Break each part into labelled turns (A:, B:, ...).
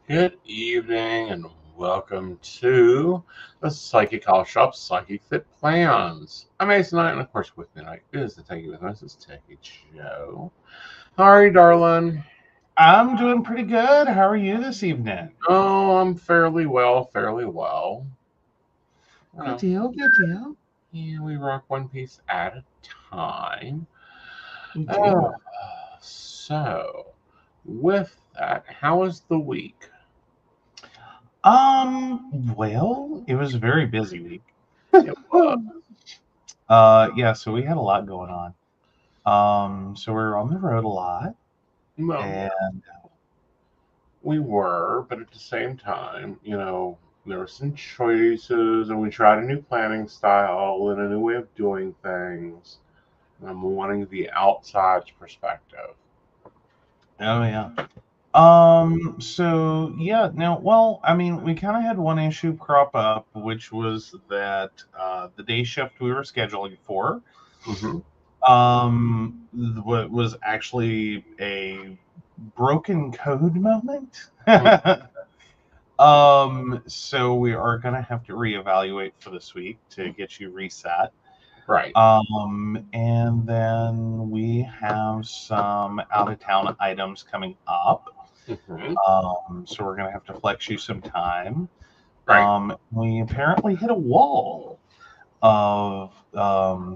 A: Good evening and welcome to the Psychic House Shop Psychic Fit Plans. I'm Aeson Knight, and of course with me tonight is the Techie with Mrs. Techie Joe. How are you, darling?
B: I'm doing pretty good. How are you this evening?
A: Oh, I'm fairly well.
B: Good deal.
A: Yeah, we rock one piece at a time.
B: We do.
A: So, with that, how was the week?
B: Well, it was a very busy week.
A: It was.
B: So we had a lot going on. So we were on the road a lot.
A: Well,
B: and
A: we were, but at the same time, there were some choices, and we tried a new planning style and a new way of doing things. And I'm wanting the outside perspective.
B: Oh yeah. So yeah, now, we kind of had one issue crop up, which was that the day shift we were scheduling for what was actually a broken code moment. So we are gonna have to reevaluate for this week to get you reset.
A: Right.
B: And then we have some out-of-town items coming up. So we're gonna have to flex you some time.
A: Right.
B: We apparently hit a wall of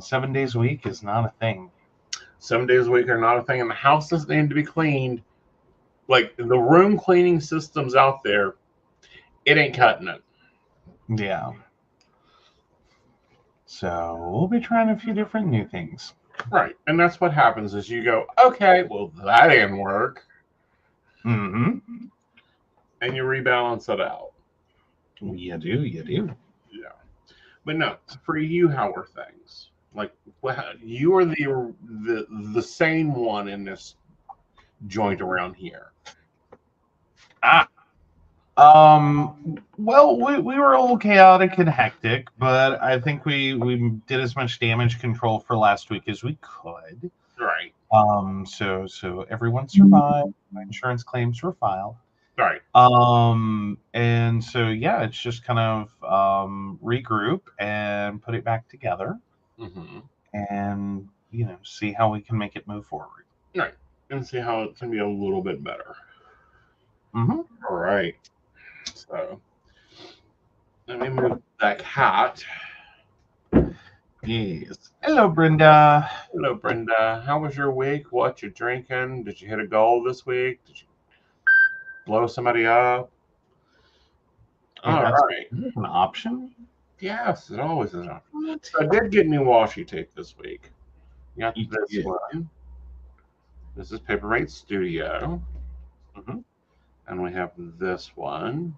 B: 7 days a week is not a thing.
A: 7 days a week are not a thing, and the house doesn't need to be cleaned. Like the room cleaning systems out there, it ain't cutting it.
B: Yeah. So we'll be trying a few different new things.
A: Right. And that's what happens is you go, okay, well, that didn't work.
B: Mm-hmm.
A: And you rebalance it out.
B: You do.
A: Yeah. But no, for you, how are things? Like, you are the sane one in this joint around here.
B: Well, we were a little chaotic and hectic, but I think we did as much damage control for last week as we could.
A: Right.
B: So everyone survived. My insurance claims were filed.
A: Right.
B: And so yeah, it's just kind of regroup and put it back together, and see how we can make it move forward.
A: Right. And see how it can be a little bit better.
B: All
A: right. So let me move that cat.
B: Yes. Hello, Brenda.
A: Hello, Brenda. How was your week? What you drinking? Did you hit a goal this week? Did you blow somebody up? All right.
B: An option?
A: Yes, it always is an option. So I did get new washi tape this week. You got this one. This is Papermate Studio. And we have this one,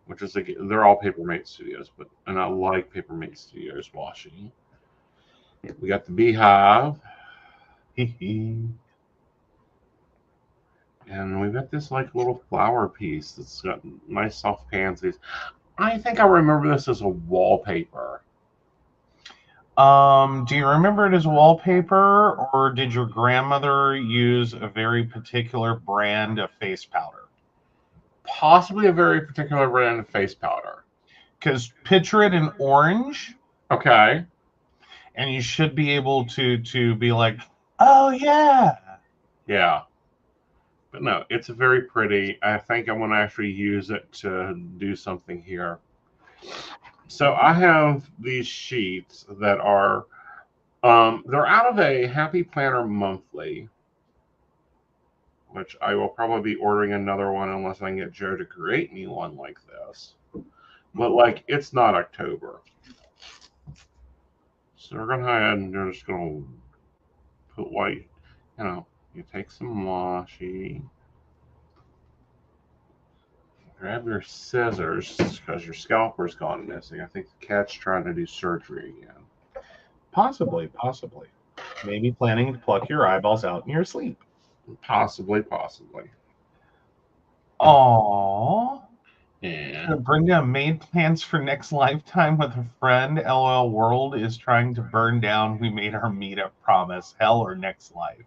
A: which is they're all Papermate Studios, and I like Papermate Studios washi. We got the Beehive. And we've got this like little flower piece that's got nice soft pansies. I think I remember this as a wallpaper.
B: Do you remember it as wallpaper, or did your grandmother use a very particular brand of face powder?
A: Possibly a very particular brand of face powder.
B: Because picture it in orange.
A: Okay.
B: And you should be able to be like, oh yeah.
A: Yeah. But no, it's very pretty. I think I'm going to actually use it to do something here. So I have these sheets that are, they're out of a Happy Planner Monthly, which I will probably be ordering another one unless I can get Joe to create me one like this. But like, it's not October. So we're going to ahead and we're just going to put white, you take some washi. Grab your scissors because your scalper's gone missing. I think the cat's trying to do surgery again.
B: Possibly. Maybe planning to pluck your eyeballs out in your sleep.
A: Possibly.
B: Aww.
A: Yeah.
B: Brenda made plans for next lifetime with a friend. LOL world is trying to burn down. We made our meetup promise. Hell or next life.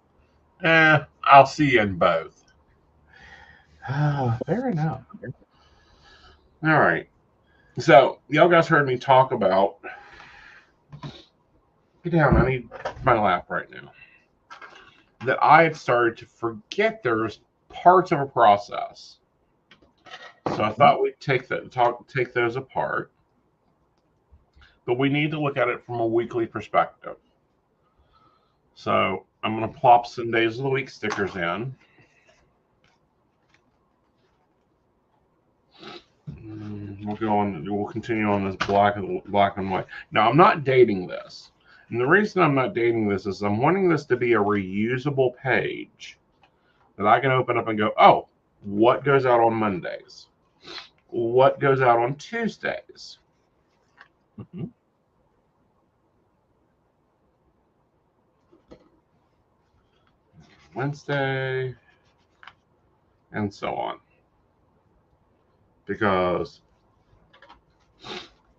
A: I'll see you in both.
B: Fair enough.
A: All right. So y'all guys heard me talk about. Get down. I need my lap right now. That I had started to forget there's parts of a process. So I thought we'd take those apart. But we need to look at it from a weekly perspective. So I'm going to plop some days of the week stickers in. We'll continue on this black and white. Now, I'm not dating this. And the reason I'm not dating this is I'm wanting this to be a reusable page that I can open up and go, oh, what goes out on Mondays? What goes out on Tuesdays?
B: Mm-hmm.
A: Wednesday, and so on. Because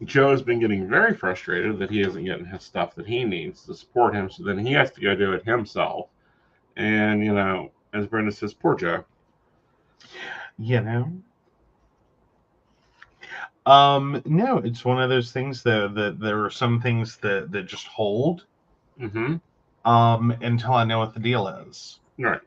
A: Joe's been getting very frustrated that he isn't getting his stuff that he needs to support him, so then he has to go do it himself. And, as Brenda says, poor Joe.
B: No, it's one of those things that there are some things that just hold.
A: Mm-hmm.
B: Until I know what the deal is.
A: Right.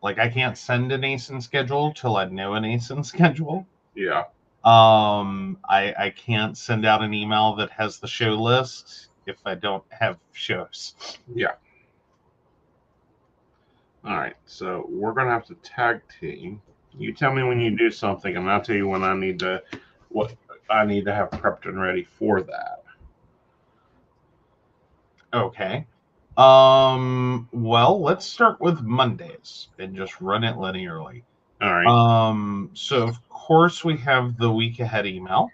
B: Like I can't send an Aeson schedule till I know an Aeson schedule.
A: Yeah.
B: I can't send out an email that has the show list if I don't have shows.
A: Yeah. All right. So we're gonna have to tag team. You tell me when you do something, and I'll tell you when what I need to have prepped and ready for that.
B: Okay. Well, let's start with Mondays and just run it linearly.
A: All right.
B: So of course we have the week ahead email.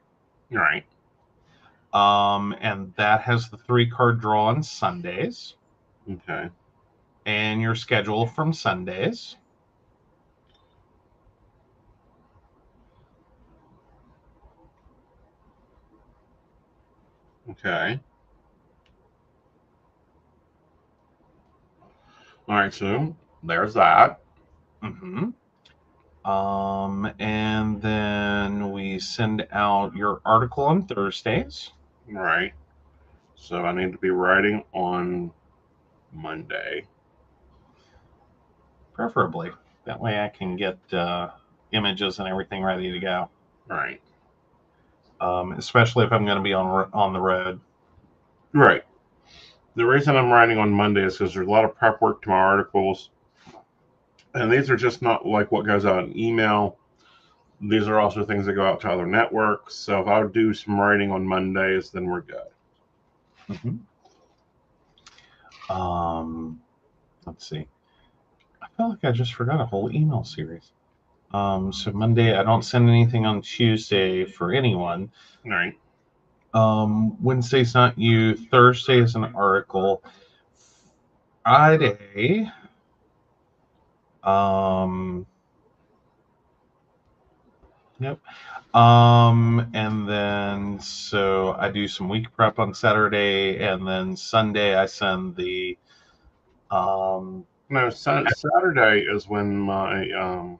A: All right.
B: And that has the 3-card draw on Sundays.
A: Okay.
B: And your schedule from Sundays.
A: Okay. All right, so there's that.
B: Mm-hmm. And then we send out your article on Thursdays.
A: Right. So I need to be writing on Monday.
B: Preferably. That way I can get images and everything ready to go.
A: Right.
B: Especially if I'm going to be on the road.
A: Right. The reason I'm writing on Monday is because there's a lot of prep work to my articles. And these are just not like what goes out in email. These are also things that go out to other networks. So if I do some writing on Mondays, then we're good.
B: Mm-hmm. Let's see. I feel like I just forgot a whole email series. So Monday, I don't send anything on Tuesday for anyone.
A: Right.
B: Wednesday's not you. Thursday is an article. Friday. Yep. And then so I do some week prep on Saturday, and then Sunday I send the.
A: No, Saturday is when my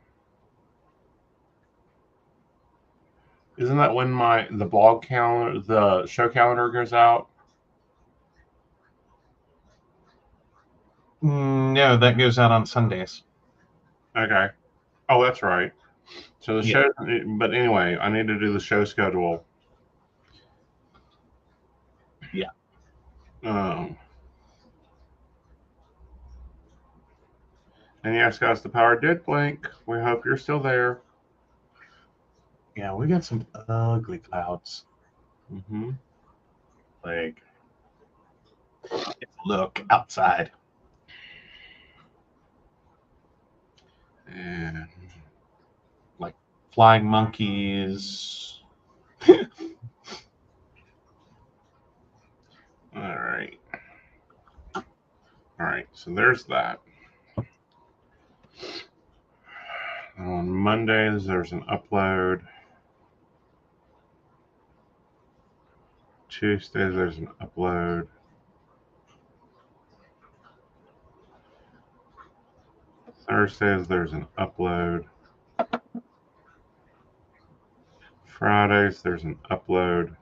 A: Isn't that when the blog calendar, the show calendar goes out?
B: No, that goes out on Sundays.
A: Okay. Oh, that's right. So the
B: Yeah.
A: show, but anyway, I need to do the show schedule.
B: Yeah.
A: And yes, guys, the power did blink. We hope you're still there.
B: Yeah, we got some ugly clouds.
A: Mm-hmm.
B: Like, look outside.
A: And
B: Like flying monkeys.
A: all right. All right. So there's that. On Mondays, there's an upload. Tuesdays, there's an upload. Thursdays, there's an upload. Fridays, there's an upload.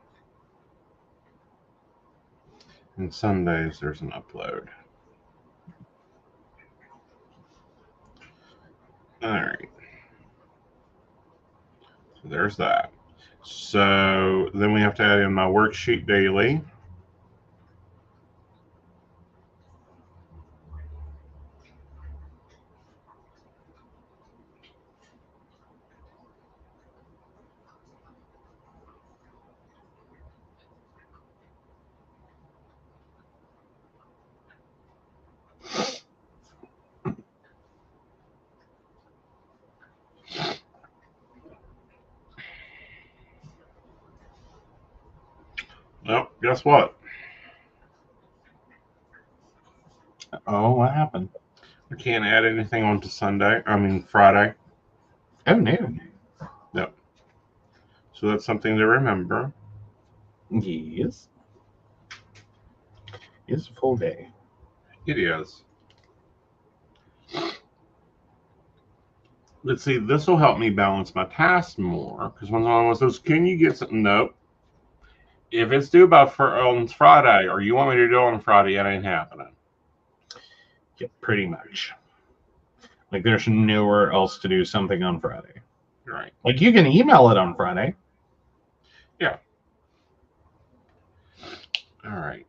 A: And Sundays, there's an upload. All right. So there's that. So then we have to add in my worksheet daily. Well, guess what?
B: Oh, what happened?
A: I can't add anything onto Friday.
B: Oh, no.
A: Yep. So that's something to remember.
B: Yes. It's a full day.
A: It is. Let's see, this will help me balance my tasks more. Because when someone says, can you get something? Nope. If it's due on Friday, or you want me to do it on Friday, it ain't happening.
B: Yeah, pretty much. Like, there's nowhere else to do something on Friday.
A: Right.
B: Like, you can email it on Friday.
A: Yeah. All right.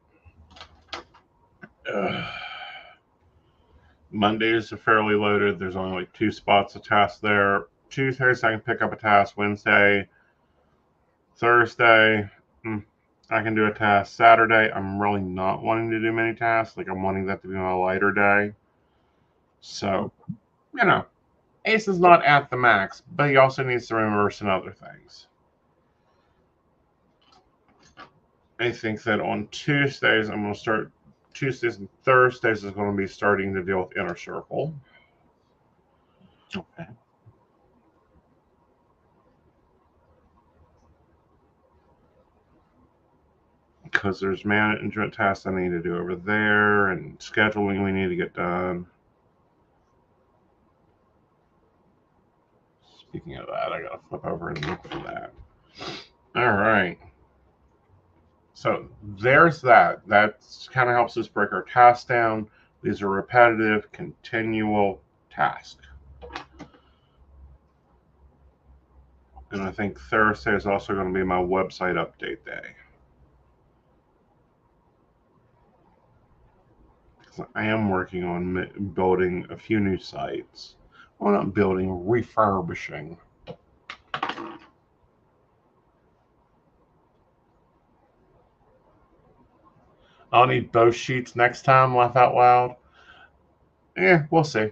A: Mondays are fairly loaded. There's only like 2 spots of tasks there. Tuesdays, I can pick up a task. Wednesday, Thursday, I can do a task. Saturday, I'm really not wanting to do many tasks. Like, I'm wanting that to be my lighter day. So, Ace is not at the max, but he also needs to remember some other things. I think that on Tuesdays, I'm going to start. Tuesdays and Thursdays is going to be starting to deal with Inner Circle.
B: Okay.
A: Because there's management tasks I need to do over there and scheduling we need to get done. Speaking of that, I gotta flip over and look for that. All right. So there's that. That kind of helps us break our tasks down. These are repetitive, continual tasks. And I think Thursday is also going to be my website update day. I am working on building a few new sites. Well, not building, refurbishing. I'll need both sheets next time, laugh out loud. Yeah, we'll see.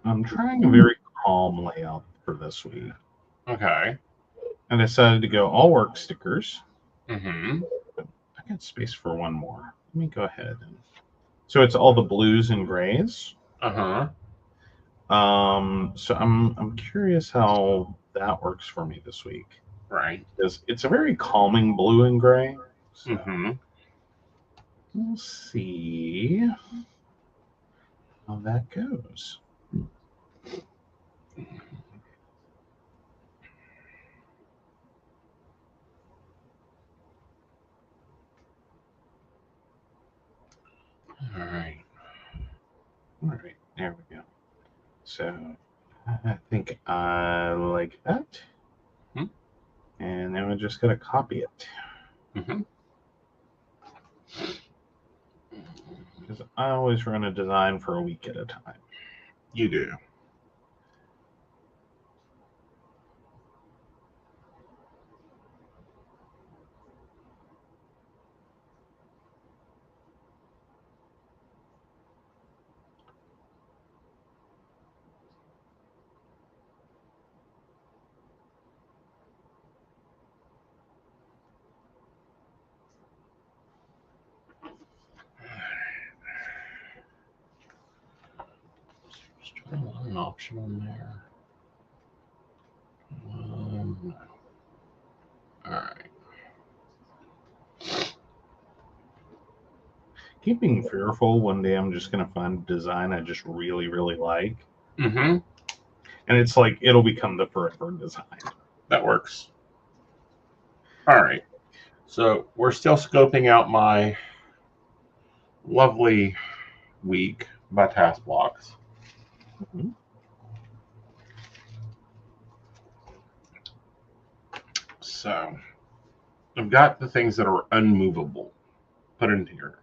B: I'm trying very calm layout for this week.
A: Okay.
B: I decided to go all work stickers.
A: Mm-hmm.
B: I got space for one more. Let me go ahead. So it's all the blues and grays.
A: Uh-huh.
B: So I'm curious how that works for me this week.
A: Right.
B: Because it's a very calming blue and gray. So
A: Mm-hmm.
B: we'll see how that goes.
A: All right.
B: All right, there we go. So I think I like that.
A: Hmm.
B: And now I just got to copy it.
A: Mm-hmm.
B: Because I always run a design for a week at a time.
A: You do. Just trying to find an option on there. No. All right.
B: Keep being fearful. One day I'm just going to find a design I just really, really like.
A: Mm-hmm.
B: And it's like, it'll become the forever design.
A: That works. All right. So we're still scoping out my lovely week by task blocks.
B: Mm-hmm.
A: So I've got the things that are unmovable put into here.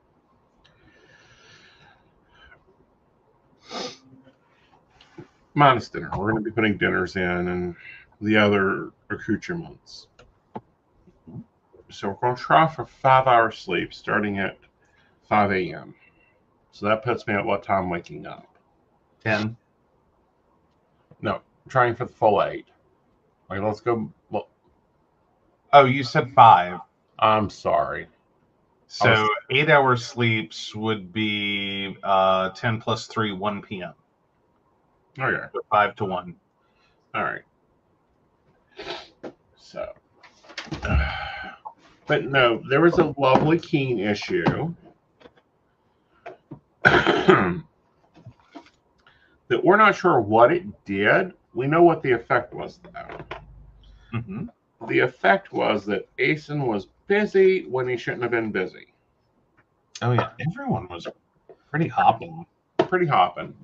A: Minus dinner. We're going to be putting dinners in and the other accoutrements. So we're going to try for 5 hours sleep starting at 5 a.m. So that puts me at what time waking up?
B: 10.
A: No, I'm trying for the full 8. Okay, let's go. Well,
B: Oh, you said 5.
A: I'm sorry.
B: So 8 hours sleeps would be 10 plus 3, 1 p.m.
A: Okay.
B: So 5 to 1.
A: All right. So, but no, there was a lovely Keen issue that we're not sure what it did. We know what the effect was, though.
B: Mm-hmm.
A: The effect was that Aeson was busy when he shouldn't have been busy.
B: Oh, yeah. Everyone was pretty hopping.
A: Pretty hopping.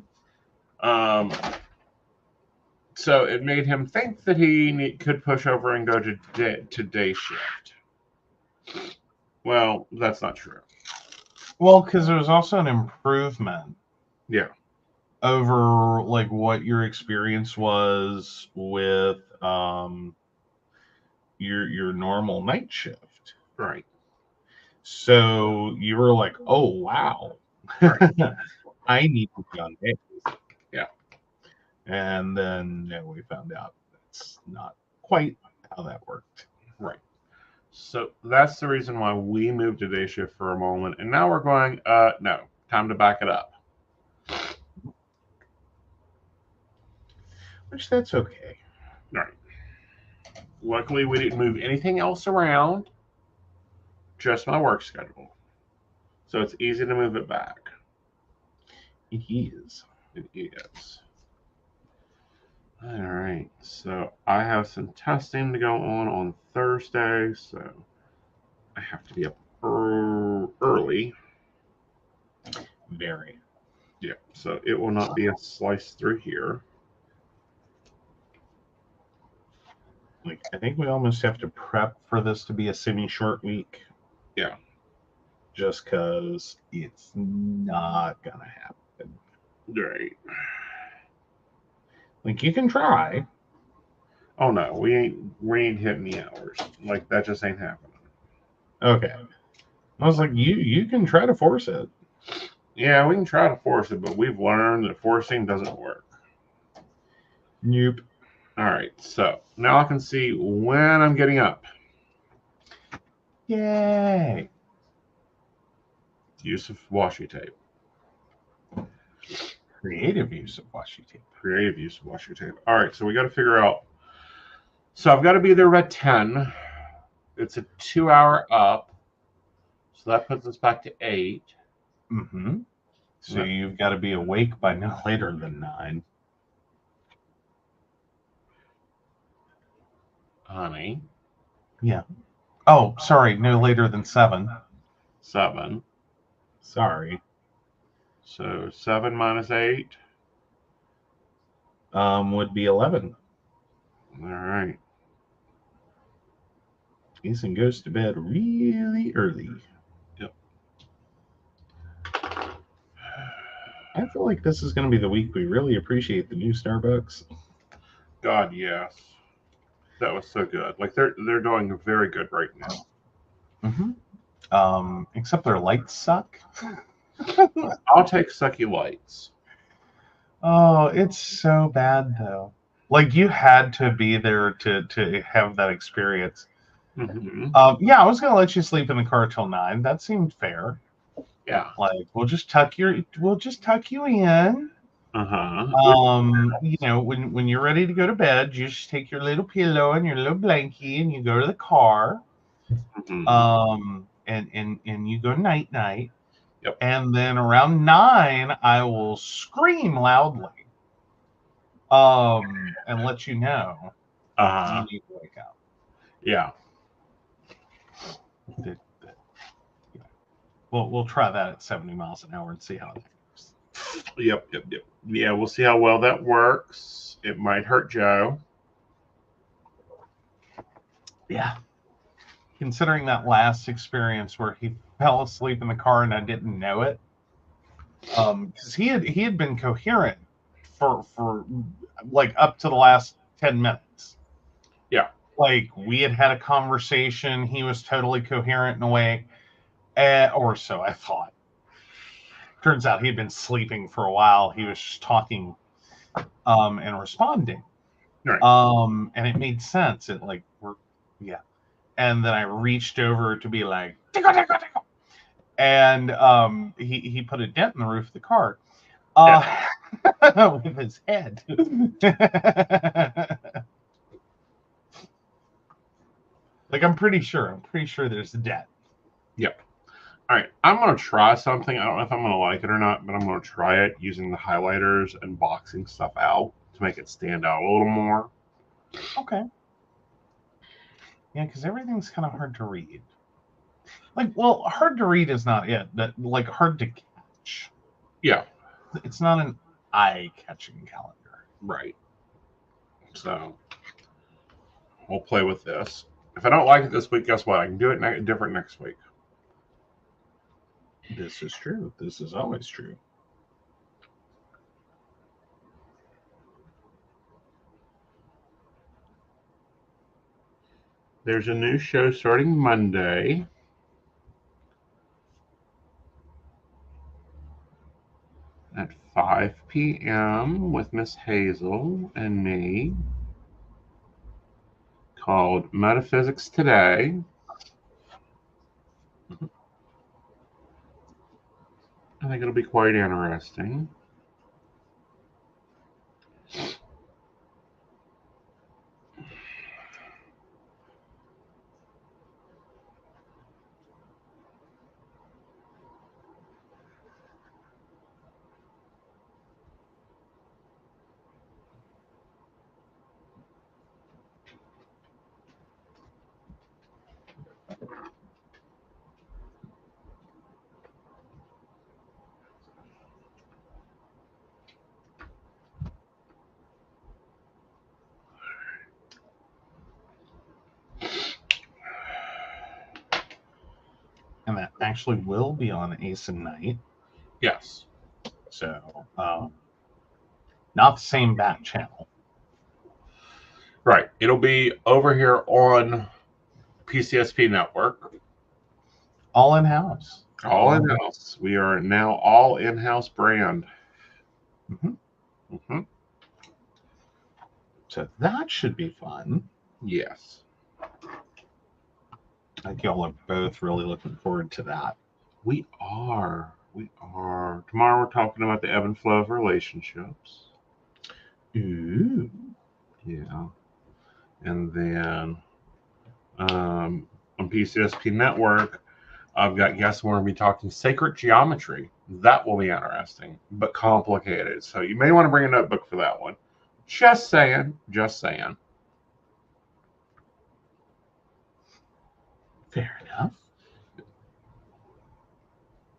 A: So it made him think that he could push over and go to day shift. Well, that's not true.
B: Well, because there was also an improvement.
A: Yeah.
B: Over like what your experience was with your normal night shift.
A: Right.
B: So you were like, oh wow.
A: Right.
B: I need to be on days.
A: Yeah.
B: And then we found out that's not quite how that worked.
A: Right. So that's the reason why we moved to day shift for a moment. And now we're going, no, time to back it up.
B: Which that's okay.
A: Right. Luckily, we didn't move anything else around, just my work schedule. So it's easy to move it back.
B: It is.
A: It is. All right. So I have some testing to go on Thursday. So I have to be up early.
B: Very.
A: Yeah. So it will not be a slice through here.
B: Like, I think we almost have to prep for this to be a semi-short week.
A: Yeah.
B: Just because it's not going to happen.
A: Right.
B: Like, you can try.
A: Oh no, we ain't hitting the hours. Like that just ain't happening.
B: Okay. I was like, you can try to force it.
A: Yeah, we can try to force it, but we've learned that forcing doesn't work.
B: Nope.
A: All right, so now I can see when I'm getting up.
B: Yay.
A: Use of washi tape.
B: Creative use of washi tape.
A: Creative use of washi tape. All right, so we got to figure out. So I've got to be there at 10. It's a 2-hour up. So that puts us back to 8.
B: Mm-hmm. So you've got to be awake by no later than 9.
A: Honey.
B: Yeah. Oh, sorry, no later than 7.
A: 7.
B: Sorry.
A: So 7 minus 8.
B: Would be 11.
A: All right.
B: Aeson goes to bed really early.
A: Yep.
B: I feel like this is going to be the week we really appreciate the new Starbucks.
A: God, yes. That was so good. Like they're doing very good right now.
B: Mm-hmm. Except their lights suck.
A: I'll take sucky lights.
B: Oh, it's so bad though. Like you had to be there to have that experience.
A: Mm-hmm.
B: Yeah, I was gonna let you sleep in the car till 9. That seemed fair.
A: Yeah.
B: Like we'll just tuck you in.
A: Uh-huh.
B: You know, when you're ready to go to bed, you just take your little pillow and your little blankie and you go to the car.
A: Mm-hmm.
B: And you go night night.
A: Yep.
B: And then around 9, I will scream loudly. And let you know you need to wake up.
A: Yeah.
B: We'll try that at 70 miles an hour and see how it goes.
A: Yep. Yeah, we'll see how well that works. It might hurt Joe.
B: Yeah. Considering that last experience where he fell asleep in the car and I didn't know it. Because he had been coherent for like up to the last 10 minutes.
A: Yeah.
B: Like we had a conversation. He was totally coherent in a way, or so I thought. Turns out he'd been sleeping for a while. He was just talking and responding.
A: Right.
B: And it made sense. It like yeah. And then I reached over to be like, tickle, tickle, tickle. And he put a dent in the roof of the car with his head. Like I'm pretty sure there's a dent.
A: Yep. All right, I'm going to try something. I don't know if I'm going to like it or not, but I'm going to try it using the highlighters and boxing stuff out to make it stand out a little more.
B: Okay. Yeah, because everything's kind of hard to read. Like, well, hard to read is not it. That like hard to catch.
A: Yeah.
B: It's not an eye-catching calendar.
A: Right. So we'll play with this. If I don't like it this week, guess what? I can do it different next week.
B: This is true. This is always true.
A: There's a new show starting Monday. At 5 p.m. with Miss Hazel and me, called Metaphysics Today. I think it'll be quite interesting.
B: And that actually will be on Aeson Knight.
A: Yes.
B: So, not the same back channel.
A: Right. It'll be over here on PCSP Network.
B: All in-house.
A: All in-house. We are now all in-house brand.
B: Mm-hmm.
A: Mm-hmm.
B: So that should be fun.
A: Yes.
B: I think y'all are both really looking forward to that.
A: We are. We are. Tomorrow we're talking about the ebb and flow of relationships.
B: Ooh.
A: Yeah. And then on PCSP Network, I've got guests we're going to be talking sacred geometry. That will be interesting, but complicated. So you may want to bring a notebook for that one. Just saying. Just saying.
B: Fair enough.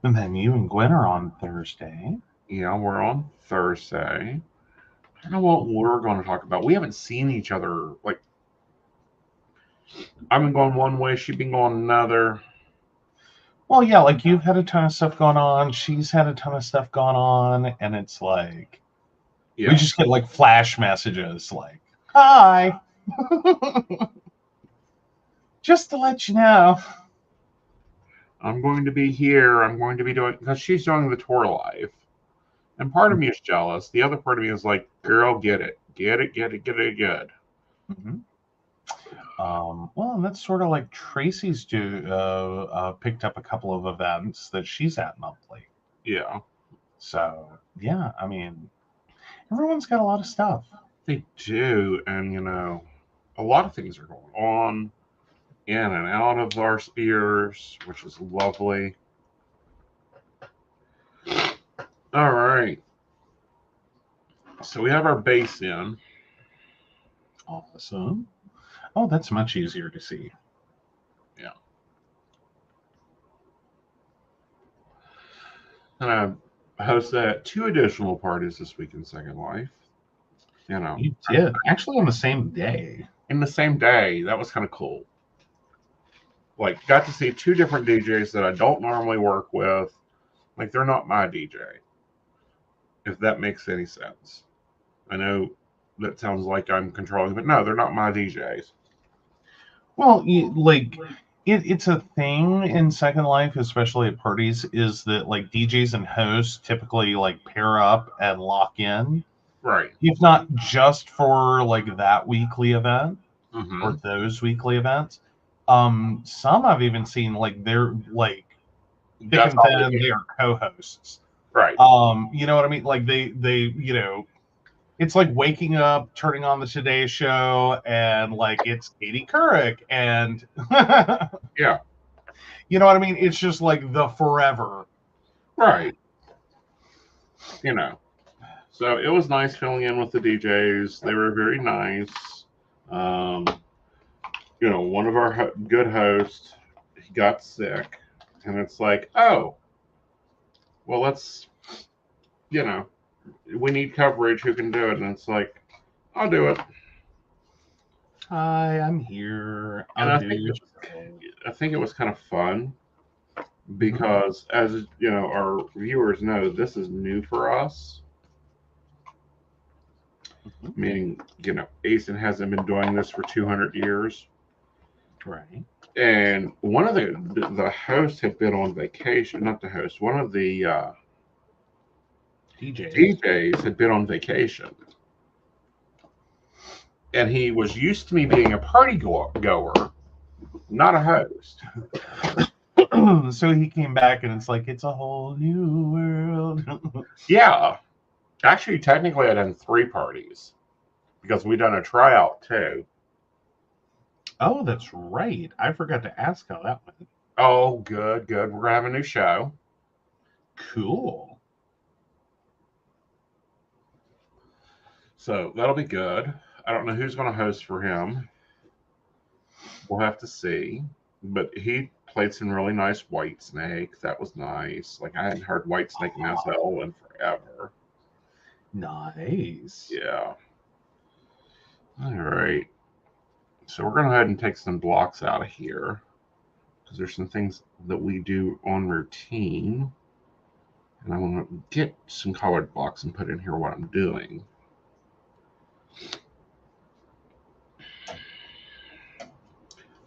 B: And then you and Gwen are on Thursday.
A: Yeah, we're on Thursday. I don't know what we're going to talk about. We haven't seen each other. Like, I've been going one way, she's been going another.
B: Well, yeah, like you've had a ton of stuff going on. She's had a ton of stuff going on. And it's like, we just get like flash messages like, hi. Just to let you know.
A: I'm going to be here. I'm going to be doing, because she's doing the tour live. And part of me is jealous. The other part of me is like, girl, get it. Get it, get it, get it good.
B: Mm-hmm. Well, and that's sort of like Tracy's picked up a couple of events that she's at monthly.
A: Yeah.
B: So, yeah, I mean, everyone's got a lot of stuff.
A: They do. And, you know, a lot of things are going on in and out of our spheres, which is lovely. All right. So we have our base in.
B: Awesome. Oh, that's much easier to see.
A: Yeah. And I hosted 2 additional parties this week in Second Life. You know.
B: You did. Actually on the same day.
A: In the same day. That was kind of cool. Like, got to see 2 different DJs that I don't normally work with. Like, they're not my DJ. If that makes any sense. I know that sounds like I'm controlling, but no, they're not my DJs.
B: Well, it's a thing in Second Life, especially at parties, is that like DJs and hosts typically like pair up and lock in.
A: Right.
B: If not just for like that weekly event
A: or
B: those weekly events. Some I've even seen like they're like thick and thin, they are co-hosts.
A: Right.
B: You know what I mean? Like they you know, it's like waking up, turning on the Today Show, and like it's Katie Couric and
A: yeah.
B: You know what I mean? It's just like the forever.
A: Right. You know. So it was nice filling in with the DJs. They were very nice. You know, one of our good hosts, he got sick. And it's like, oh, well, let's, you know, we need coverage. Who can do it? And it's like, I'll do it.
B: Hi, I'm here.
A: And I think it was kind of fun because, as you know, our viewers know, this is new for us. Meaning, you know, Aeson hasn't been doing this for 200 years.
B: Right.
A: And one of the hosts had been on vacation. Not the host. One of the DJs had been on vacation. And he was used to me being a party goer, not a host.
B: So he came back and it's like, it's a whole new world.
A: Yeah. Actually, technically, I'd done 3 parties because we'd done a tryout too.
B: Oh, that's right. I forgot to ask how that went.
A: Oh, good, good. We're going to have a new show.
B: Cool.
A: So that'll be good. I don't know who's going to host for him. We'll have to see. But he played some really nice Whitesnake. That was nice. Like, I hadn't heard Whitesnake myself in forever.
B: Nice.
A: Yeah. All right. So we're going to go ahead and take some blocks out of here because there's some things that we do on routine. And I want to get some colored blocks and put in here what I'm doing.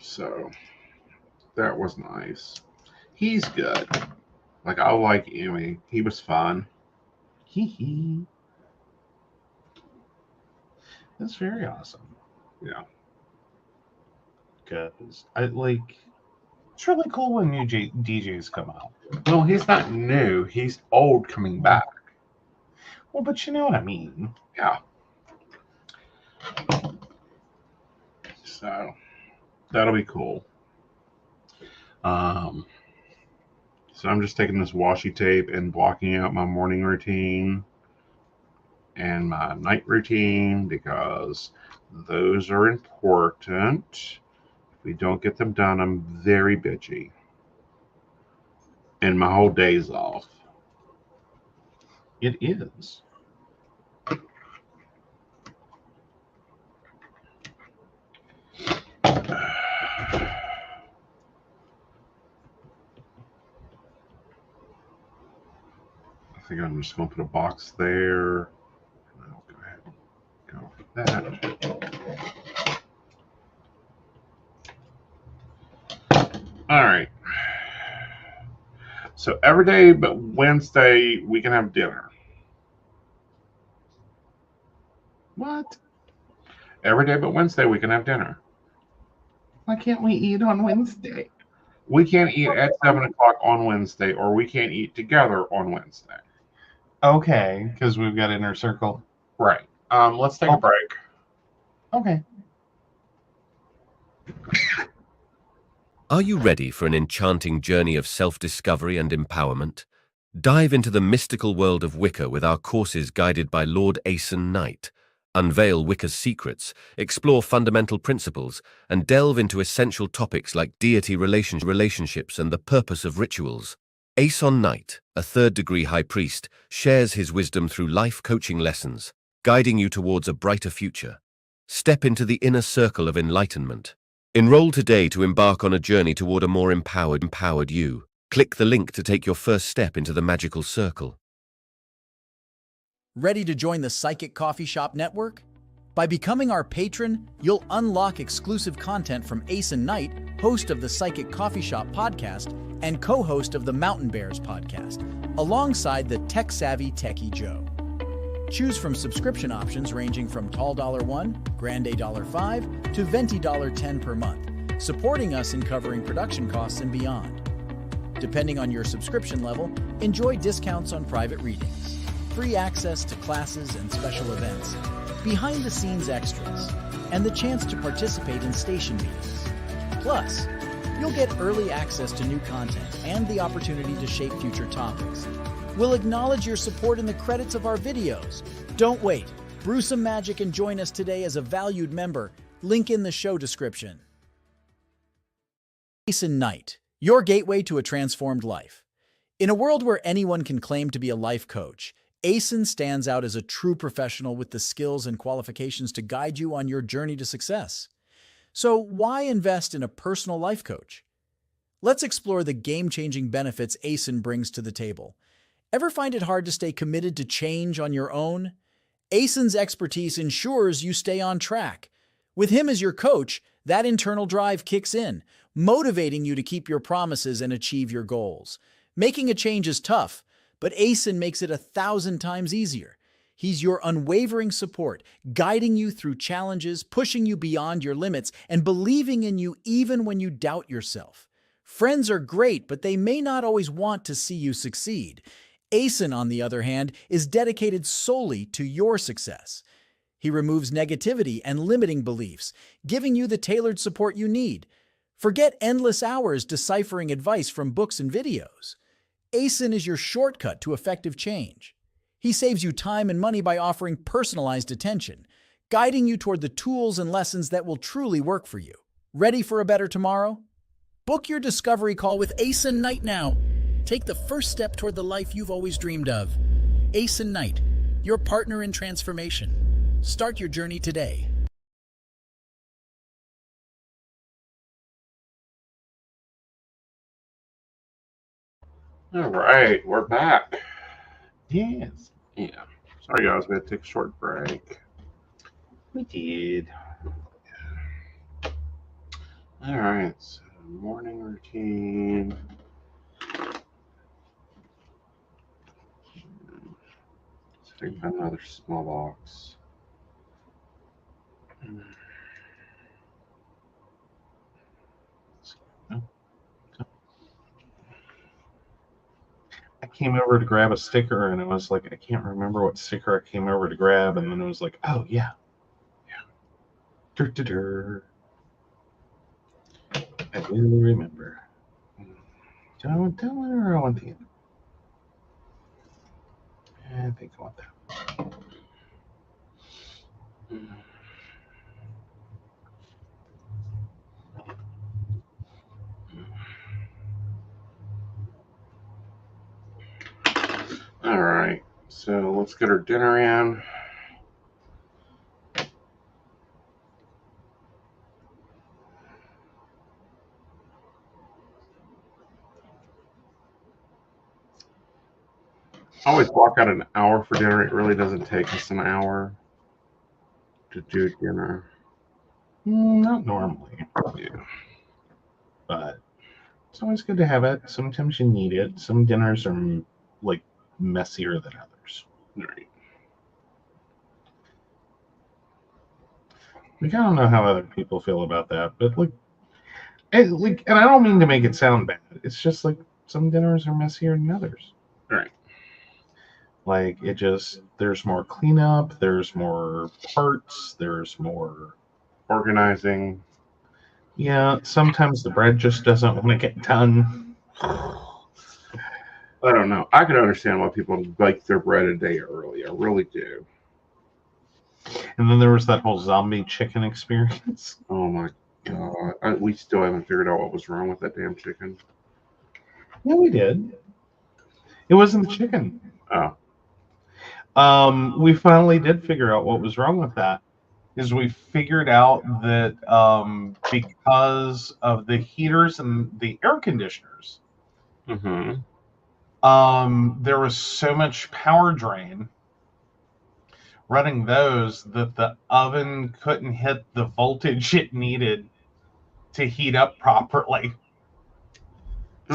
A: So that was nice. He's good. Like, I like Emmy. He was fun.
B: Hee hee. That's very awesome.
A: Yeah.
B: Because it's really cool when new DJs come out.
A: Well, he's not new. He's old coming back.
B: Well, but you know what I mean.
A: Yeah. So that'll be cool. So I'm just taking this washi tape and blocking out my morning routine and my night routine because those are important. If we don't get them done, I'm very bitchy. And my whole day's off.
B: It is.
A: I think I'm just going to put a box there. And I'll go ahead and go with that. All right. So every day but Wednesday, we can have dinner.
B: What?
A: Every day but Wednesday, we can have dinner.
B: Why can't we eat on Wednesday?
A: We can't eat at 7 o'clock on Wednesday, or we can't eat together on Wednesday.
B: Okay, because we've got Inner Circle.
A: Right. Let's take a break.
B: Okay.
C: Are you ready for an enchanting journey of self-discovery and empowerment? Dive into the mystical world of Wicca with our courses guided by Lord Aeson Knight. Unveil Wicca's secrets, explore fundamental principles, and delve into essential topics like deity relationships and the purpose of rituals. Aeson Knight, a third-degree high priest, shares his wisdom through life coaching lessons, guiding you towards a brighter future. Step into the inner circle of enlightenment. Enroll today to embark on a journey toward a more empowered you. Click the link to take your first step into the magical circle.
D: Ready to join the Psychic Coffee Shop Network? By becoming our patron, you'll unlock exclusive content from Aeson Knight, host of the Psychic Coffee Shop podcast and co-host of the Mountain Bears podcast, alongside the tech-savvy Techie Joe. Choose from subscription options ranging from Tall $1, Grande $5, to Venti $10 per month, supporting us in covering production costs and beyond. Depending on your subscription level, enjoy discounts on private readings, free access to classes and special events, behind-the-scenes extras, and the chance to participate in station meetings. Plus, you'll get early access to new content and the opportunity to shape future topics. We'll acknowledge your support in the credits of our videos. Don't wait. Brew some magic and join us today as a valued member. Link in the show description. Aeson Knight, your gateway to a transformed life. In a world where anyone can claim to be a life coach, Aeson stands out as a true professional with the skills and qualifications to guide you on your journey to success. So why invest in a personal life coach? Let's explore the game-changing benefits Aeson brings to the table. Ever find it hard to stay committed to change on your own? Aeson's expertise ensures you stay on track. With him as your coach, that internal drive kicks in, motivating you to keep your promises and achieve your goals. Making a change is tough, but Aeson makes it 1,000 times easier. He's your unwavering support, guiding you through challenges, pushing you beyond your limits, and believing in you even when you doubt yourself. Friends are great, but they may not always want to see you succeed. Aeson, on the other hand, is dedicated solely to your success. He removes negativity and limiting beliefs, giving you the tailored support you need. Forget endless hours deciphering advice from books and videos. Aeson is your shortcut to effective change. He saves you time and money by offering personalized attention, guiding you toward the tools and lessons that will truly work for you. Ready for a better tomorrow? Book your discovery call with Aeson Knight now. Take the first step toward the life you've always dreamed of. Aeson Knight, your partner in transformation. Start your journey today.
A: All right, we're back.
B: Yes.
A: Yeah. Sorry, guys, we had to take a short break.
B: We did.
A: All right, so morning routine. Let's take another small box.
B: I came over to grab a sticker, and it was like, I can't remember what sticker I came over to grab, and then it was like, oh, yeah. Dur. I do remember. Don't tell her I want the end. I think I want that.
A: All right, so let's get our dinner in. I always block out an hour for dinner. It really doesn't take us an hour to do dinner.
B: Not normally.
A: Yeah.
B: But it's always good to have it. Sometimes you need it. Some dinners are like messier than others.
A: Right.
B: Like, I don't know how other people feel about that, but and I don't mean to make it sound bad. It's just like some dinners are messier than others.
A: Right.
B: Like, there's more cleanup, there's more parts, there's more
A: Organizing.
B: Yeah, sometimes the bread just doesn't want to get done.
A: I don't know. I can understand why people bake their bread a day early. I really do.
B: And then there was that whole zombie chicken experience.
A: Oh my god. We still haven't figured out what was wrong with that damn chicken.
B: Yeah, we did. It wasn't the chicken.
A: Oh.
B: We finally did figure out what was wrong with that. Is we figured out that because of the heaters and the air conditioners,
A: Mm-hmm.
B: there was so much power drain running those that the oven couldn't hit the voltage it needed to heat up properly.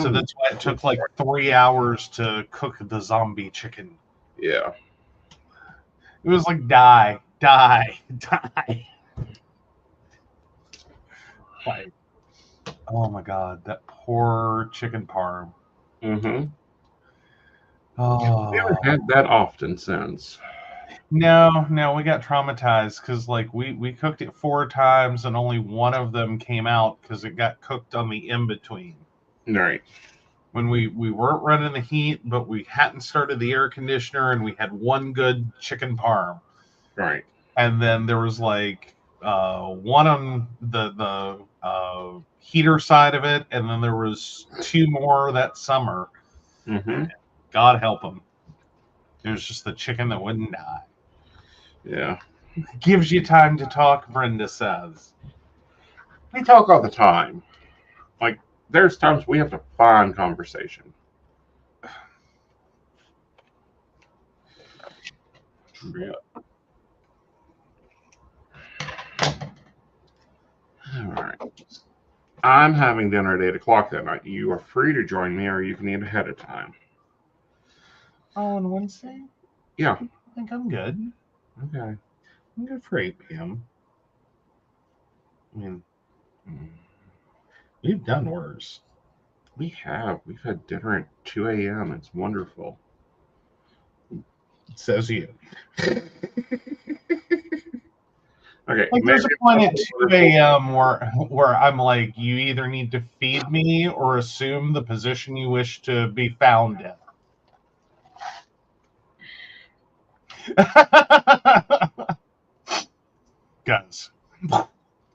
B: So that's why it took like 3 hours to cook the zombie chicken.
A: Yeah.
B: It was like die. Like, oh my god, that poor chicken parm.
A: Mm-hmm.
B: Oh.
A: We haven't had that often since.
B: No, we got traumatized because like we cooked it 4 times and only one of them came out because it got cooked on the in-between.
A: Right.
B: When we weren't running the heat, but we hadn't started the air conditioner, and we had one good chicken parm.
A: Right.
B: And then there was like one on the heater side of it, and then there was 2 more that summer.
A: Mm-hmm.
B: God help them. It was just the chicken that wouldn't die.
A: Yeah.
B: Gives you time to talk, Brenda says.
A: We talk all the time. Like, there's times we have to find conversation. Yeah. All right. I'm having dinner at 8 o'clock that night. You are free to join me, or you can eat ahead of time.
B: Oh, on Wednesday?
A: Yeah.
B: I think I'm good.
A: Okay.
B: I'm good for 8 p.m. I mean, we've done worse.
A: We have. We've had dinner at 2 a.m. It's wonderful.
B: Says you.
A: Okay.
B: Like, there's a point at 2 a.m. where I'm like, you either need to feed me or assume the position you wish to be found in. Guys,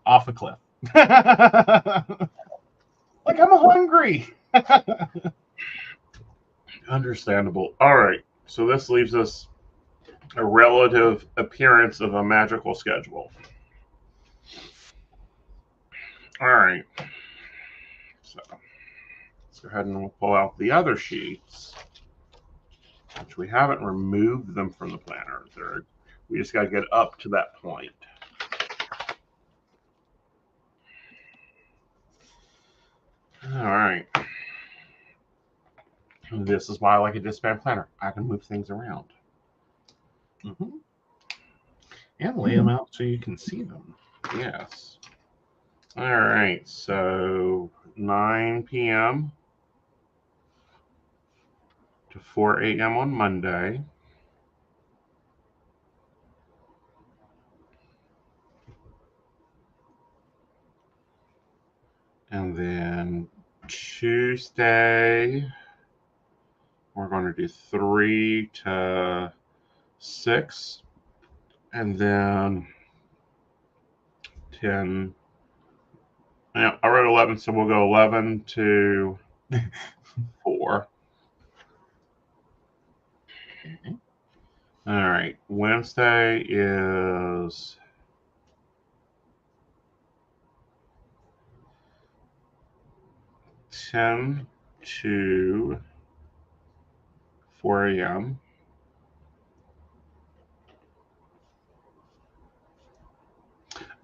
B: off a cliff. Like, I'm hungry.
A: Understandable. All right. So this leaves us a relative appearance of a magical schedule. All right. So let's go ahead and we'll pull out the other sheets, which we haven't removed them from the planner. We just got to get up to that point. All right. This is why I like a disband planner. I can move things around.
B: And lay them out so you can see them.
A: Yes. All right. So 9 p.m. to 4 a.m. on Monday. And then Tuesday, we're going to do 3 to 6. And then 10. Yeah, I wrote 11, so we'll go 11 to 4. All right. Wednesday is 10 to 4 a.m.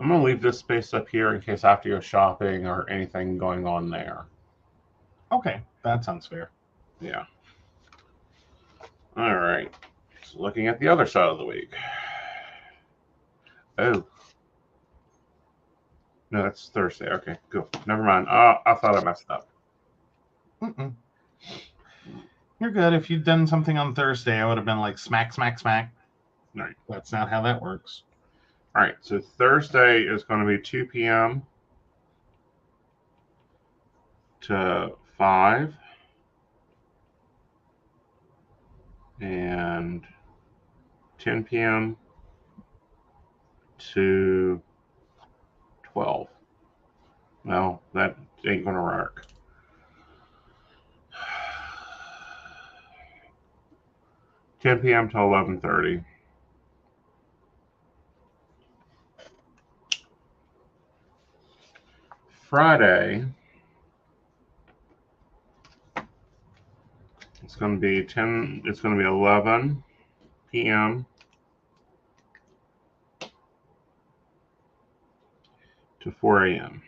A: I'm going to leave this space up here in case I have to go shopping or anything going on there.
B: Okay, that sounds fair.
A: Yeah. All right. So looking at the other side of the week. Oh. No, that's Thursday. Okay, cool. Never mind. I thought I messed up.
B: Mm-mm. You're good. If you'd done something on Thursday, I would have been like smack, smack, smack.
A: All right.
B: That's not how that works.
A: All right. So Thursday is going to be 2 p.m. to 5. And 10 p.m. to 12. Well, that ain't going to work. $10 p.m. to 11:30. Friday, it's going to be 10. It's going to be 11 p.m. to 4 a.m.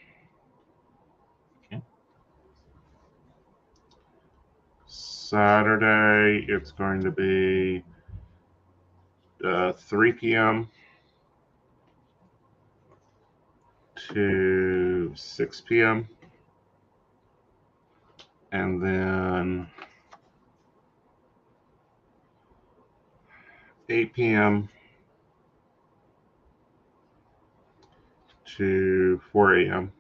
B: Okay.
A: Saturday, it's going to be 3 p.m. to 6 p.m. And then 8 p.m. to 4 a.m.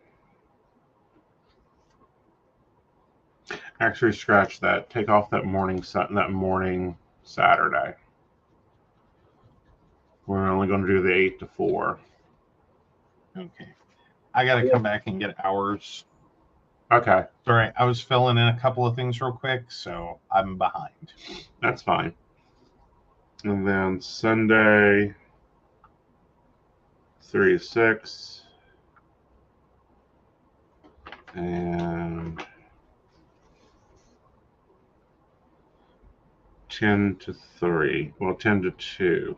A: Actually, scratch that. Take off that morning Saturday. We're only going to do the 8 to 4.
B: Okay. I got to come back and get hours.
A: Okay.
B: Sorry, I was filling in a couple of things real quick, so I'm behind.
A: That's fine. And then Sunday, 3 to 6. And 10 to 3. Well, 10 to 2.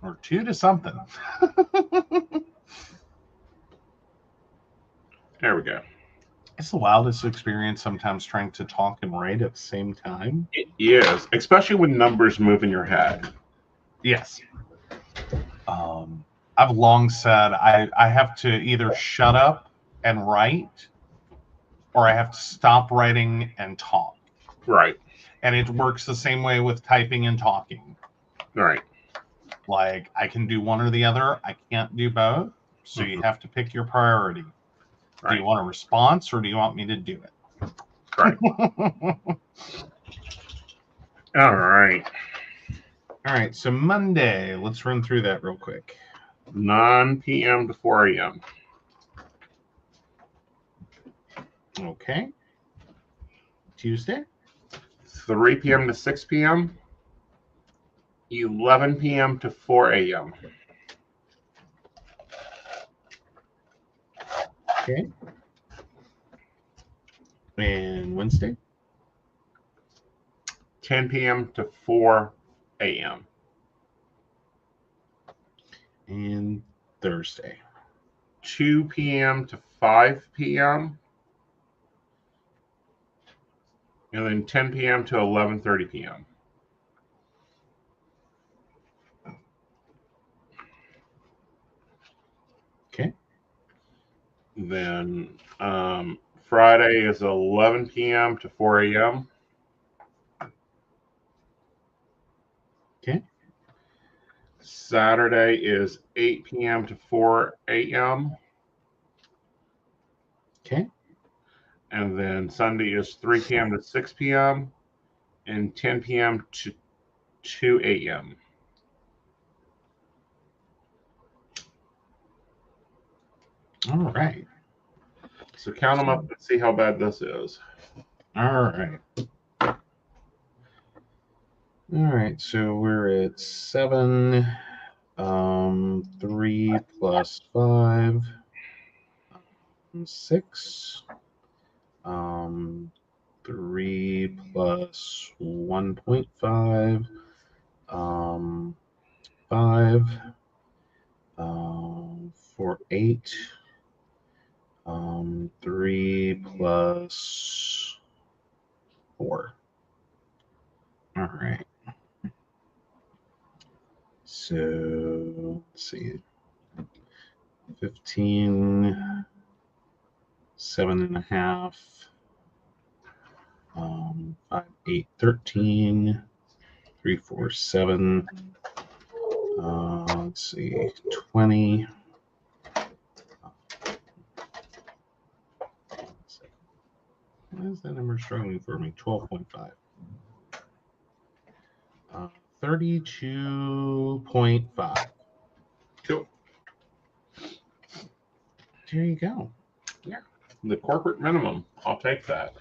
B: Or 2 to something.
A: There we go.
B: It's the wildest experience sometimes trying to talk and write at the same time.
A: It is, especially when numbers move in your head.
B: Yes. I've long said I have to either shut up and write, or I have to stop writing and talk.
A: Right.
B: And it works the same way with typing and talking.
A: Right.
B: Like, I can do one or the other. I can't do both. So you have to pick your priority.
A: Right.
B: Do you want a response, or do you want me to do it?
A: Right. All right.
B: All right. So Monday, let's run through that real quick.
A: 9 p.m. to 4 a.m.
B: Okay. Tuesday.
A: 3 p.m. to 6 p.m. 11 p.m. to 4 a.m.
B: Okay. And Wednesday.
A: 10 p.m. to 4 a.m.
B: And Thursday.
A: 2 p.m. to 5 p.m. And then 10 p.m. to 11:30 p.m. Then Friday is 11 p.m. to 4 a.m.
B: Okay.
A: Saturday is 8 p.m. to 4 a.m.
B: Okay.
A: And then Sunday is 3 p.m. to 6 p.m. and 10 p.m. to 2 a.m.
B: All right.
A: So count them up and see how bad this is.
B: All right. All right. So we're at 7. 3 plus 5. 6. 3 plus 1.5. 5. For 8. 3 plus 4. All right. So let's see. 15, 7.5, 5, 8, 13, 3, 4, 7. Let's see, 20. Why is that number struggling for me? 12.5. 32.5.
A: Cool.
B: There you go.
A: Yeah. The corporate minimum. I'll take that.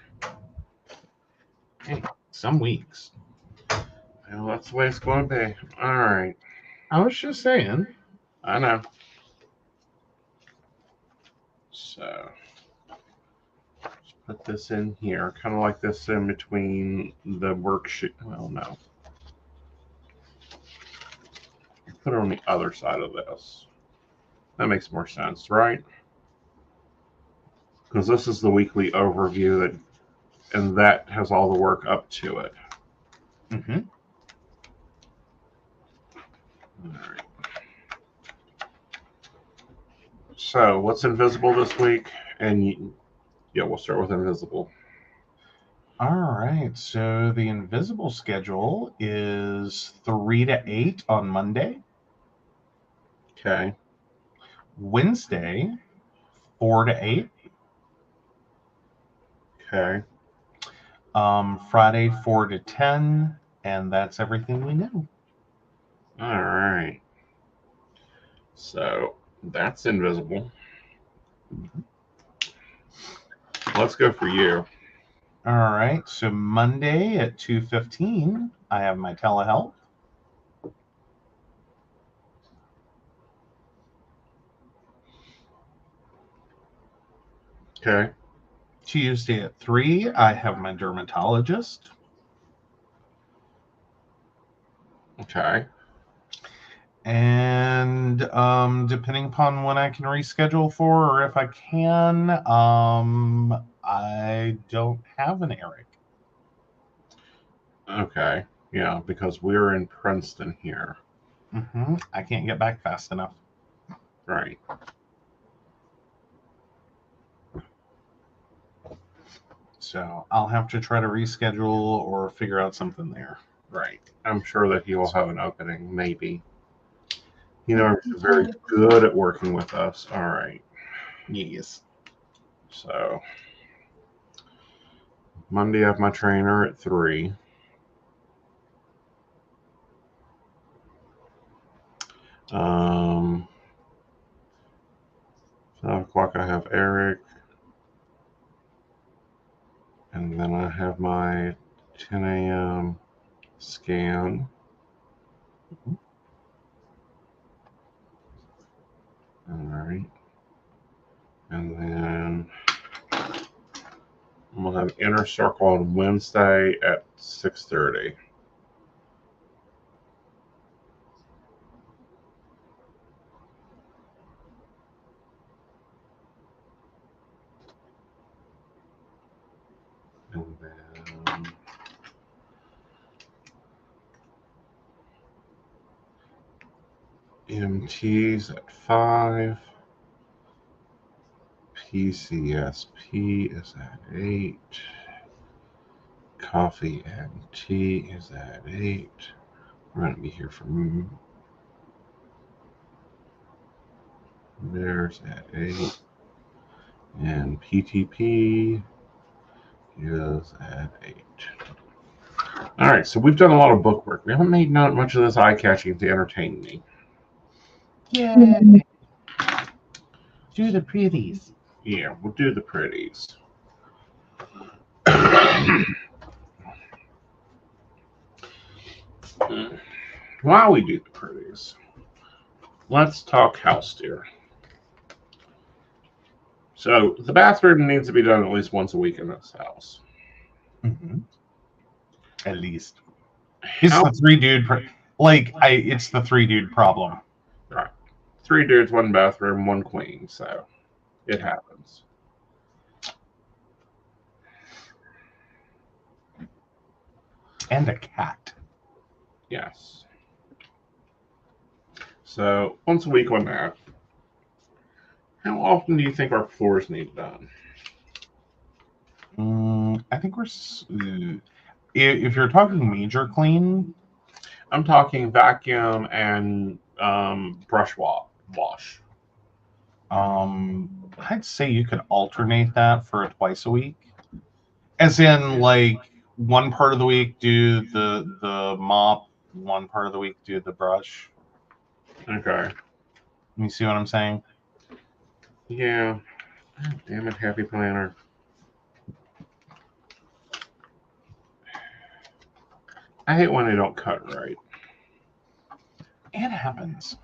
B: Hey, some weeks.
A: Well, that's the way it's going to be. All right.
B: I was just saying.
A: I know. So let's put this in here, kind of like this in between the worksheet. Well, no. Put it on the other side of this. That makes more sense, right? Because this is the weekly overview that, and that has all the work up to it.
B: Mm-hmm.
A: All right. So, what's invisible this week? And yeah, we'll start with invisible.
B: All right. So the invisible schedule is 3 to 8 on Monday.
A: Okay.
B: Wednesday, 4 to 8.
A: Okay.
B: Friday, 4 to 10. And that's everything we know.
A: All right. So that's invisible. Let's go for you.
B: All right. So Monday at 2:15, I have my telehealth.
A: Okay.
B: Tuesday at 3, I have my dermatologist.
A: Okay.
B: And depending upon when I can reschedule for, or if I can, I don't have an Eric.
A: Okay. Yeah, because we're in Princeton here.
B: Mm-hmm. I can't get back fast enough.
A: Right.
B: So I'll have to try to reschedule or figure out something there.
A: Right. I'm sure that he will have an opening, maybe. You know, he's very good at working with us. All right.
B: Yes.
A: So Monday I have my trainer at 3. 5 o'clock I have Eric. And then I have my 10 a.m. scan.
B: Mm-hmm.
A: All right. And then I'm going to have Inner Circle on Wednesday at 6:30. And then MTs at 5. PCSP is at 8. Coffee and tea is at 8. We're going to be here for there's at 8. And PTP is at 8. All right, so we've done a lot of book work. We haven't made not much of this eye-catching to entertain me.
B: Yay! Do the pretties.
A: Yeah, we'll do the pretties. While we do the pretties, let's talk house steer. So the bathroom needs to be done at least once a week in this house.
B: Mm-hmm. At least. It's the 3 dude. It's the 3 dude problem.
A: Right. 3 dudes, 1 bathroom, 1 queen. So it happens.
B: And a cat.
A: Yes. So once a week on that. How often do you think our floors need done?
B: I think we're... if you're talking major clean...
A: I'm talking vacuum and brush wash.
B: I'd say you could alternate that for twice a week. As in, like, one part of the week do the mop, one part of the week do the brush.
A: Okay.
B: You see what I'm saying?
A: Yeah. God damn it, Happy Planner. I hate when they don't cut right.
B: It happens.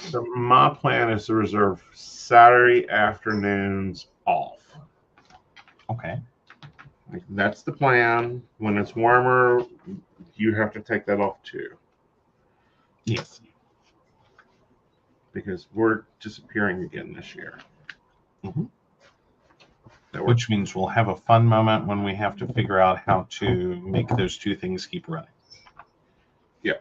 A: So my plan is to reserve Saturday afternoons off.
B: Okay.
A: Like, that's the plan. When it's warmer, you have to take that off too.
B: Yes.
A: Because we're disappearing again this year.
B: Mm-hmm.
A: Which
B: means we'll have a fun moment when we have to figure out how to make those 2 things keep running.
A: Yeah.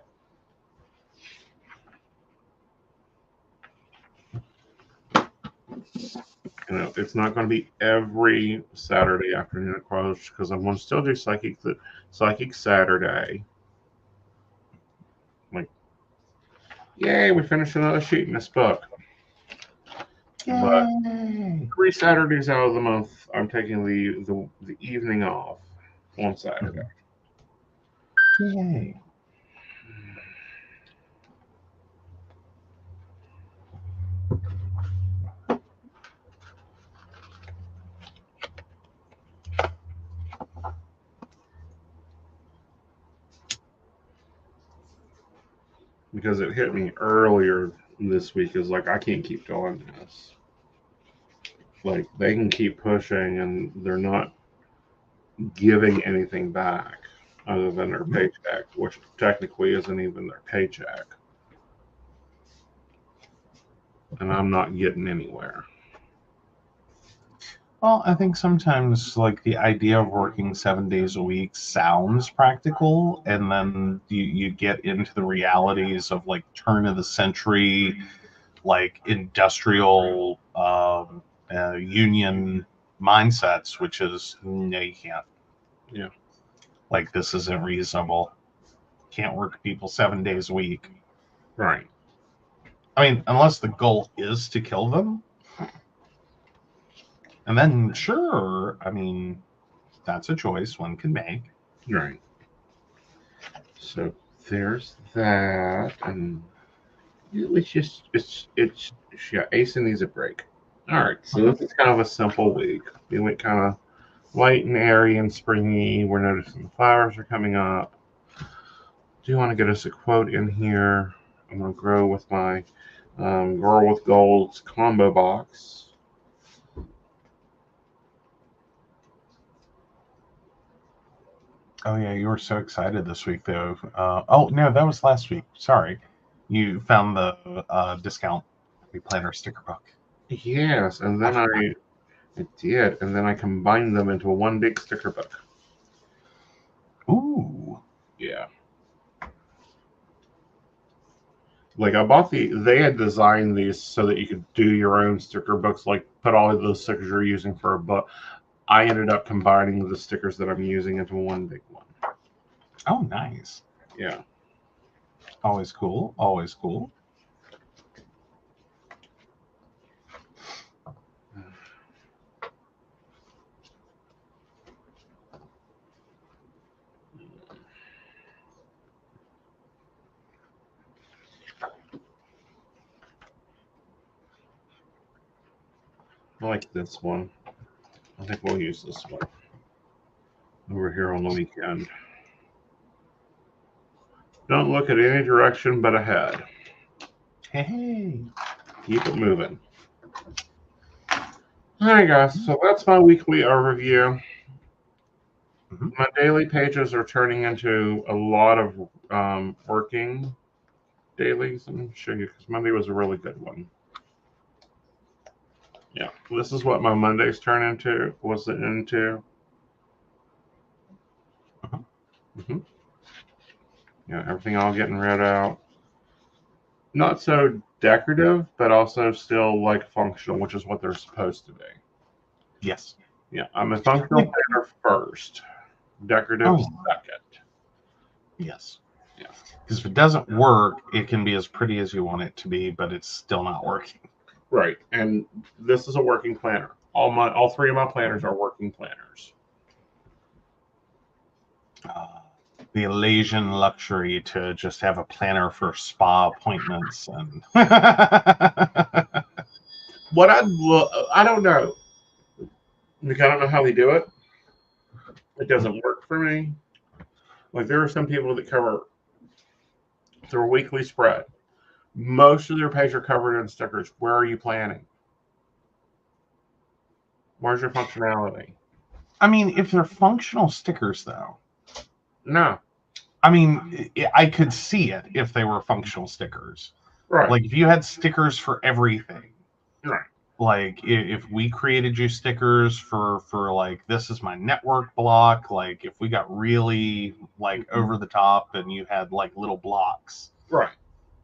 A: You know, it's not going to be every Saturday afternoon at Quosh because I'm going to still do Psychic Saturday. Like, yay, we finished another sheet in this book.
B: Yay.
A: But 3 Saturdays out of the month, I'm taking the evening off on Saturday.
B: Yay.
A: Because it hit me earlier this week is like, I can't keep doing this. Like, they can keep pushing and they're not giving anything back other than their paycheck, which technically isn't even their paycheck. And I'm not getting anywhere.
B: Well, I think sometimes, like, the idea of working 7 days a week sounds practical, and then you get into the realities of, like, turn of the century, like, industrial union mindsets, which is, no, you can't.
A: Yeah.
B: Like, this isn't reasonable. Can't work people 7 days a week.
A: Right.
B: I mean, unless the goal is to kill them. And then, sure, I mean, that's a choice one can make.
A: Right. So there's that, and it's yeah, Aeson needs a break. All right, so this is kind of a simple week. We went kind of light and airy and springy. We're noticing the flowers are coming up. Do you want to get us a quote in here? I'm going to grow with my Girl with Gold's combo box.
B: Oh, yeah, you were so excited this week, though. Oh, no, that was last week. Sorry. You found the discount planner sticker book.
A: Yes, and then I did, and then I combined them into one big sticker book.
B: Ooh.
A: Yeah. Like I bought they had designed these so that you could do your own sticker books, like put all of those stickers you're using for a book. I ended up combining the stickers that I'm using into one big one.
B: Oh, nice.
A: Yeah.
B: Always cool. Always cool.
A: I like this one. I think we'll use this one over here on the weekend. Don't look at any direction but ahead.
B: Hey.
A: Keep it moving. All right, guys. So that's my weekly overview. My daily pages are turning into a lot of working dailies. Let me show you because Monday was a really good one. Yeah, this is what my Mondays turn into. Was it into? Yeah, everything all getting read out. Not so decorative, but also still like functional, which is what they're supposed to be.
B: Yes.
A: Yeah, I'm a functional planner first, decorative second.
B: Yes.
A: Yeah.
B: Because if it doesn't work, it can be as pretty as you want it to be, but it's still not working.
A: Right, and this is a working planner. All three of my planners are working planners.
B: The Elasian luxury to just have a planner for spa appointments and
A: What I don't know. Like, I don't know how they do it. It doesn't work for me. Like there are some people that cover their weekly spread. Most of their pages are covered in stickers. Where are you planning? Where's your functionality?
B: I mean, if they're functional stickers, though.
A: No.
B: I mean, I could see it if they were functional stickers.
A: Right.
B: Like if you had stickers for everything.
A: Right.
B: Like if we created you stickers for like, this is my network block. Like if we got really like over the top and you had like little blocks.
A: Right.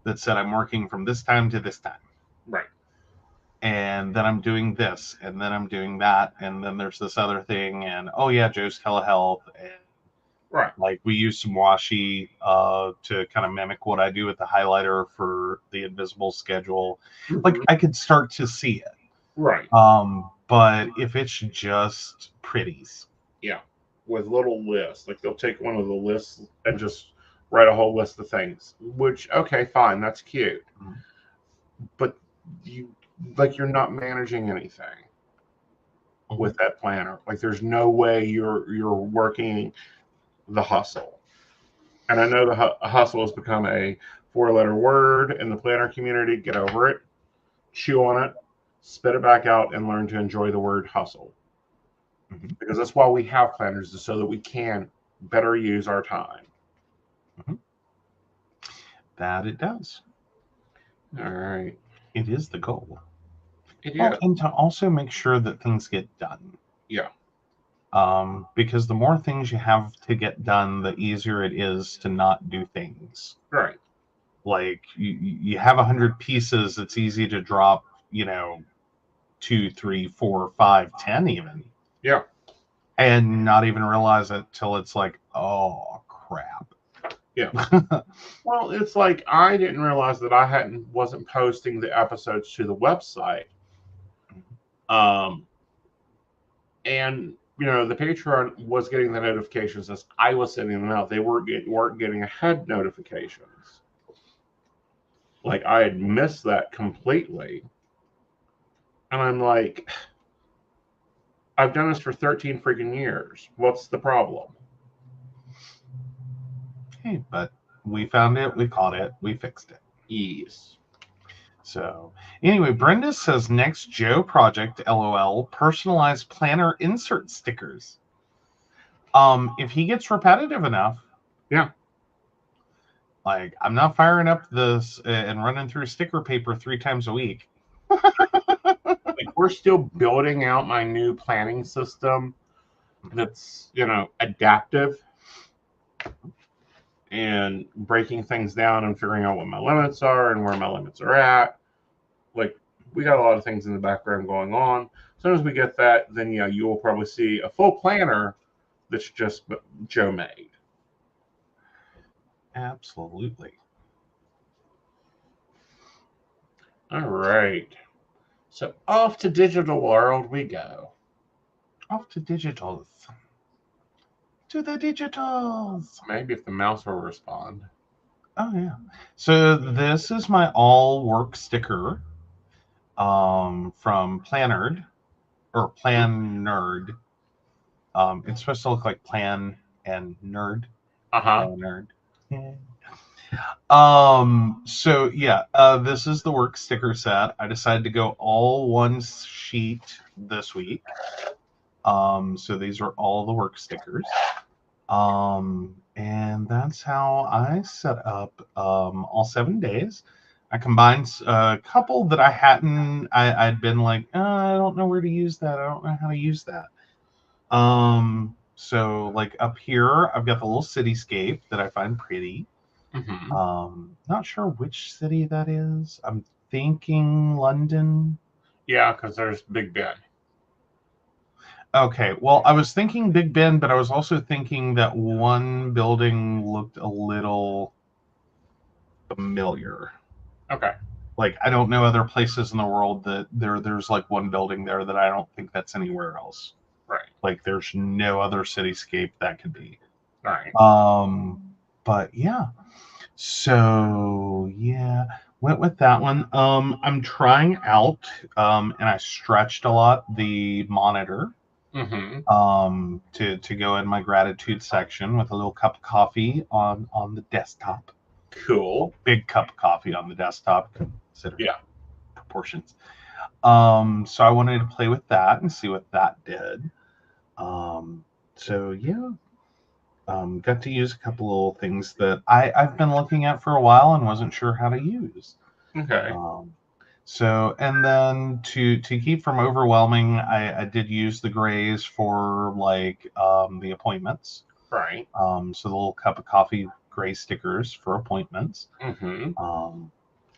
B: That said, I'm working from this time to this time.
A: Right.
B: And then I'm doing this, and then I'm doing that, and then there's this other thing, and oh yeah, Joe's telehealth, and
A: right.
B: Like we use some washi to kind of mimic what I do with the highlighter for the invisible schedule. Like I could start to see it.
A: Right.
B: But if it's just pretties.
A: Yeah. With little lists. Like they'll take one of the lists and just write a whole list of things. Which, okay, fine, that's cute. Mm-hmm. But you're not managing anything with that planner. Like there's no way you're working the hustle. And I know the hustle has become a 4-letter word in the planner community. Get over it. Chew on it. Spit it back out and learn to enjoy the word hustle. Mm-hmm. Because that's why we have planners, is so that we can better use our time.
B: Mm-hmm. That it does.
A: All right.
B: It is the goal.
A: It is.
B: And to also make sure that things get done.
A: Yeah.
B: Because the more things you have to get done, the easier it is to not do things.
A: Right.
B: Like you have 100 pieces, it's easy to drop, 2, 3, 4, 5, 10 even.
A: Yeah.
B: And not even realize it till it's like, oh crap.
A: Yeah. Well, it's like I didn't realize that I wasn't posting the episodes to the website. And the Patreon was getting the notifications as I was sending them out. They weren't getting ahead notifications. Like I had missed that completely. And I'm like, I've done this for 13 freaking years. What's the problem?
B: Hey, but we found it, we caught it, we fixed it.
A: Yes.
B: So anyway, Brenda says next Joe project, LOL, personalized planner insert stickers. If he gets repetitive enough.
A: Yeah.
B: Like I'm not firing up this and running through sticker paper 3 times a week.
A: Like we're still building out my new planning system that's, adaptive. and breaking things down and figuring out what my limits are and where my limits are at. Like, we got a lot of things in the background going on. As soon as we get that, then yeah, you will probably see a full planner that's just Joe made.
B: Absolutely.
A: All right. So off to digital world we go.
B: Off to digitals. To the digitals.
A: Maybe if the mouse will respond.
B: Oh yeah. So this is my all work sticker from Plannerd or Plan Nerd. It's supposed to look like Plan and Nerd.
A: Uh-huh.
B: Nerd. Yeah. So yeah, this is the work sticker set. I decided to go all one sheet this week. So these are all the work stickers. And that's how I set up all 7 days. I combined a couple that I'd been like, I don't know where to use that. I don't know how to use that. So like up here, I've got the little cityscape that I find pretty.
A: Mm-hmm.
B: Not sure which city that is. I'm thinking London.
A: Yeah, because there's Big Ben.
B: Okay, well, I was thinking Big Ben, but I was also thinking that one building looked a little familiar.
A: Okay.
B: Like, I don't know other places in the world that there's like one building there that I don't think that's anywhere else.
A: Right.
B: Like, there's no other cityscape that could be.
A: Right.
B: But yeah. So yeah, went with that one. I'm trying out, and I stretched a lot the monitor.
A: Mm-hmm.
B: To go in my gratitude section with a little cup of coffee on the desktop.
A: Cool.
B: Big cup of coffee on the desktop, considering proportions. So I wanted to play with that and see what that did. So yeah, got to use a couple little things that I've been looking at for a while and wasn't sure how to use.
A: Okay.
B: So, and then to keep from overwhelming, I did use the grays for like the appointments.
A: Right.
B: So the little cup of coffee gray stickers for appointments.
A: Mm-hmm.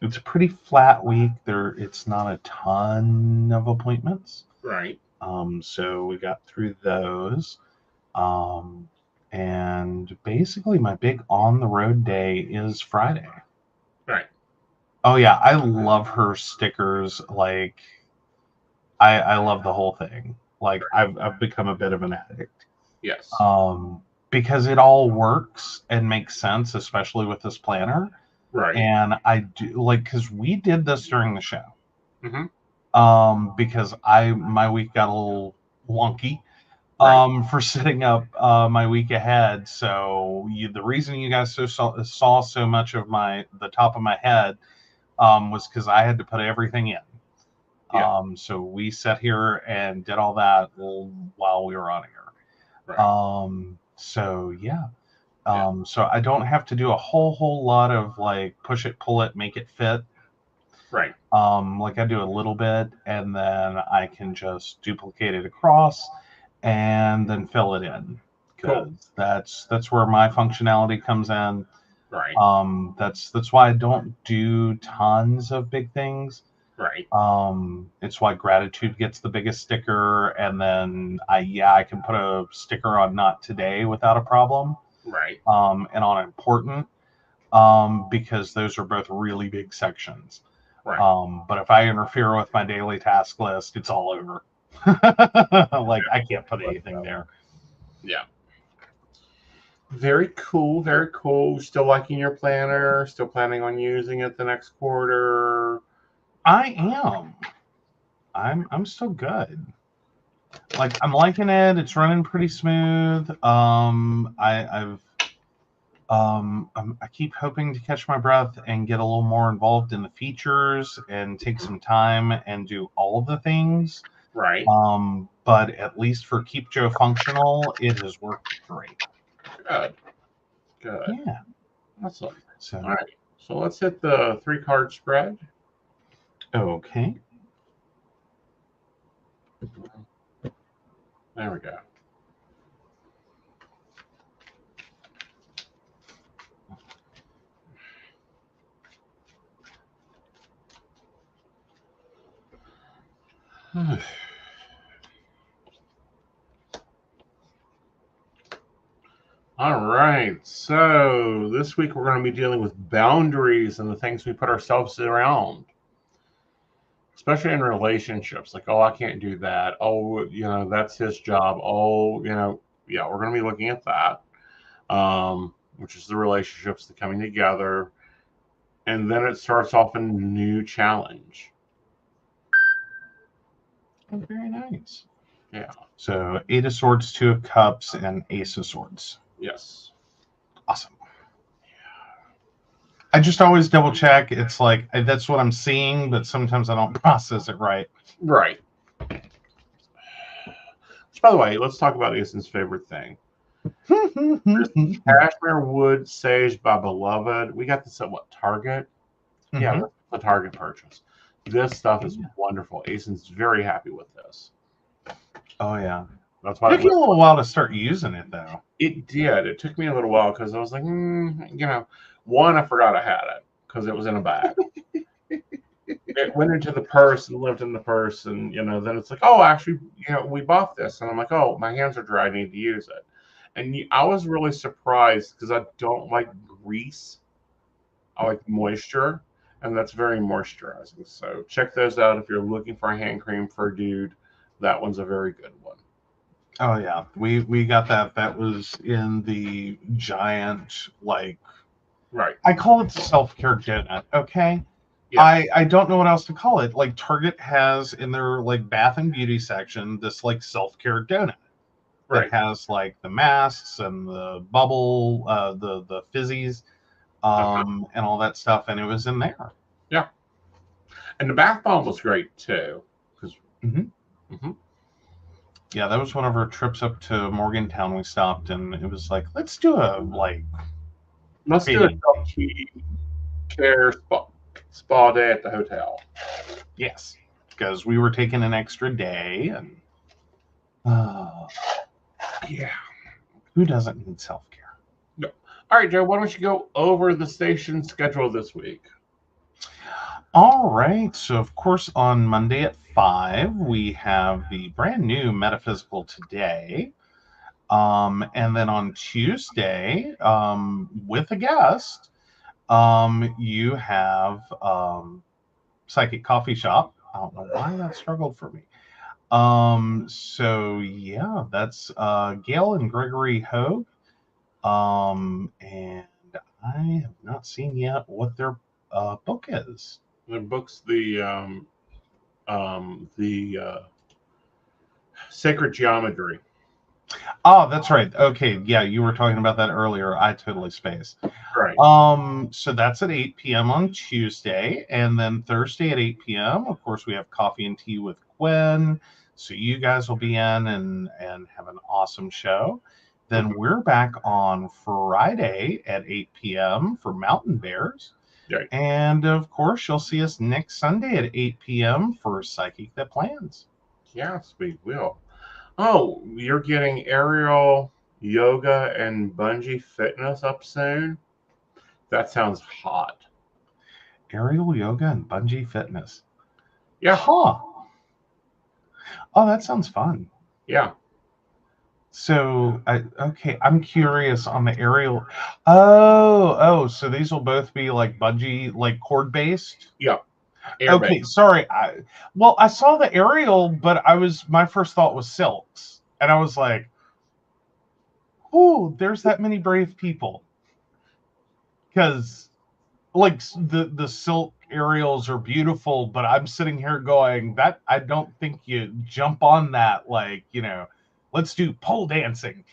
B: It's a pretty flat week. It's not a ton of appointments.
A: Right.
B: So we got through those. And basically my big on the road day is Friday.
A: Right.
B: Oh yeah, I love her stickers. Like, I love the whole thing. Like, I've become a bit of an addict.
A: Yes.
B: Because it all works and makes sense, especially with this planner.
A: Right.
B: And I do like, because we did this during the show.
A: Mm-hmm.
B: Because my week got a little wonky. For setting up my week ahead. So the reason you guys saw so much of the top of my head was because I had to put everything in.
A: Yeah.
B: So we sat here and did all that while we were on air.
A: Right.
B: So yeah. So I don't have to do a whole lot of like push it, pull it, make it fit.
A: Right.
B: Like I do a little bit, and then I can just duplicate it across and then fill it in. Because that's where my functionality comes in.
A: Right.
B: That's why I don't do tons of big things.
A: Right.
B: It's why gratitude gets the biggest sticker, and then I can put a sticker on not today without a problem.
A: Right.
B: And on important, because those are both really big sections.
A: Right.
B: But if I interfere with my daily task list, it's all over. Like, I can't put anything there.
A: Yeah. Very cool. Very cool. Still liking your planner? Still planning on using it the next quarter?
B: I am. I'm still good. Like, I'm liking it. It's running pretty smooth. I keep hoping to catch my breath and get a little more involved in the features and take some time and do all of the things.
A: Right.
B: But at least for Keep Joe functional, it has worked great.
A: Good. Good.
B: Yeah.
A: Awesome.
B: So,
A: all right. So let's hit the 3-card spread.
B: Okay.
A: There we go. All right. So this week we're going to be dealing with boundaries and the things we put ourselves around, especially in relationships. Like, oh, I can't do that. Oh, that's his job. Oh, yeah, we're going to be looking at that, which is the relationships, the coming together. And then it starts off a new challenge.
B: Oh, very nice.
A: Yeah.
B: So 8 of Swords, 2 of Cups, and Ace of Swords.
A: Yes.
B: Awesome. I just always double check. It's like, that's what I'm seeing, but sometimes I don't process it right.
A: Right. Which, by the way, let's talk about Aeson's favorite thing. Cashmere Wood Sage by Beloved. We got this at what, Target? Yeah, that's a Target purchase. This stuff is wonderful. Aeson's very happy with this.
B: Oh, yeah.
A: That's why
B: it took you a little while to start using it, though.
A: It did. It took me a little while because I was like, one, I forgot I had it because it was in a bag. It went into the purse and lived in the purse, and then it's like, oh, actually, we bought this, and I'm like, oh, my hands are dry, I need to use it. And I was really surprised because I don't like grease. I like moisture, and that's very moisturizing. So check those out if you're looking for a hand cream for a dude. That one's a very good one.
B: Oh yeah, we got that. That was in the giant, like,
A: right.
B: I call it the self-care donut. Okay,
A: yeah.
B: I don't know what else to call it. Like Target has in their like bath and beauty section this like self-care donut.
A: Right.
B: That has like the masks and the bubble, the fizzies, and all that stuff, and it was in there.
A: Yeah, and the bath bomb was great too.
B: Yeah, that was one of our trips up to Morgantown. We stopped, and it was like, let's do a
A: self-care spa day at the hotel.
B: Yes, because we were taking an extra day, and yeah, who doesn't need self-care?
A: No. All right, Joe, why don't you go over the station schedule this week?
B: All right. So, of course, on Monday at 5, we have the brand new Metaphysical Today. And then on Tuesday, with a guest, you have Psychic Coffee Shop. I don't know why that struggled for me. So, yeah, that's Gail and Gregory Hogue. And I have not seen yet what their book is.
A: The book's the Sacred Geometry.
B: Oh, that's right. Okay, yeah, you were talking about that earlier. I totally spaced.
A: Right.
B: So that's at 8 p.m. on Tuesday, and then Thursday at 8 p.m. Of course, we have Coffee and Tea with Gwen. So you guys will be in and have an awesome show. Then we're back on Friday at 8 p.m. for Mountain Bears.
A: Right.
B: And of course, you'll see us next Sunday at 8 p.m. for Psychic That Plans.
A: Yes, we will. Oh, you're getting aerial yoga and bungee fitness up soon? That sounds hot.
B: Aerial yoga and bungee fitness.
A: Yeah.
B: Huh. Oh, that sounds fun.
A: Yeah.
B: So, I'm curious on the aerial. Oh, so these will both be like bungee, like cord based?
A: Yeah.
B: Okay, sorry. I saw the aerial, but my first thought was silks. And I was like, oh, there's that many brave people. Because, like, the silk aerials are beautiful, but I'm sitting here going, that I don't think you jump on that, like, let's do pole dancing.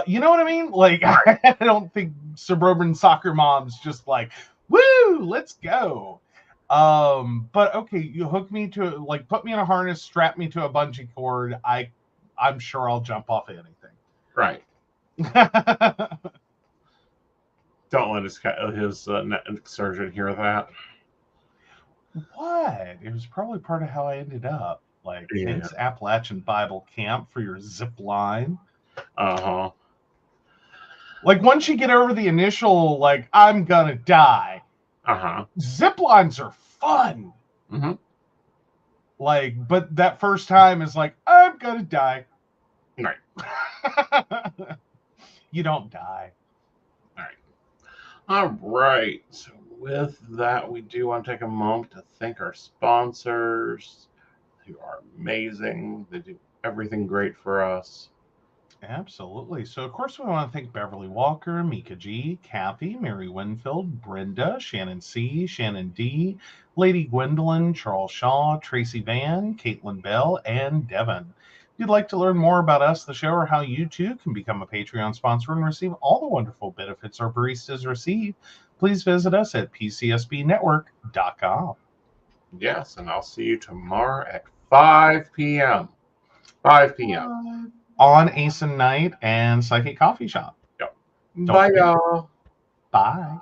B: You know what I mean? Like, I don't think suburban soccer moms just like, woo, let's go. But okay, you hook me to, like, put me in a harness, strap me to a bungee cord. I'm sure I'll jump off anything.
A: Right. Don't let his surgeon hear that.
B: What? It was probably part of how I ended up. Like, King's Appalachian Bible Camp for your zip line.
A: Uh-huh.
B: Like, once you get over the initial, like, I'm gonna die.
A: Uh-huh.
B: Zip lines are fun.
A: Mm-hmm.
B: Like, but that first time is like, I'm gonna die.
A: Right.
B: You don't die.
A: All right. So with that, we do want to take a moment to thank our sponsors, who are amazing. They do everything great for us.
B: Absolutely. So, of course, we want to thank Beverly Walker, Mika G, Kathy, Mary Winfield, Brenda, Shannon C, Shannon D, Lady Gwendolyn, Charles Shaw, Tracy Van, Caitlin Bell, and Devin. If you'd like to learn more about us, the show, or how you too can become a Patreon sponsor and receive all the wonderful benefits our baristas receive, please visit us at PCSPNetwork.com.
A: Yes, and I'll see you tomorrow at 5 p.m. 5 p.m.
B: On Aeson Knight and Psychic Coffee Shop.
A: Yep. Bye, y'all.
B: Bye.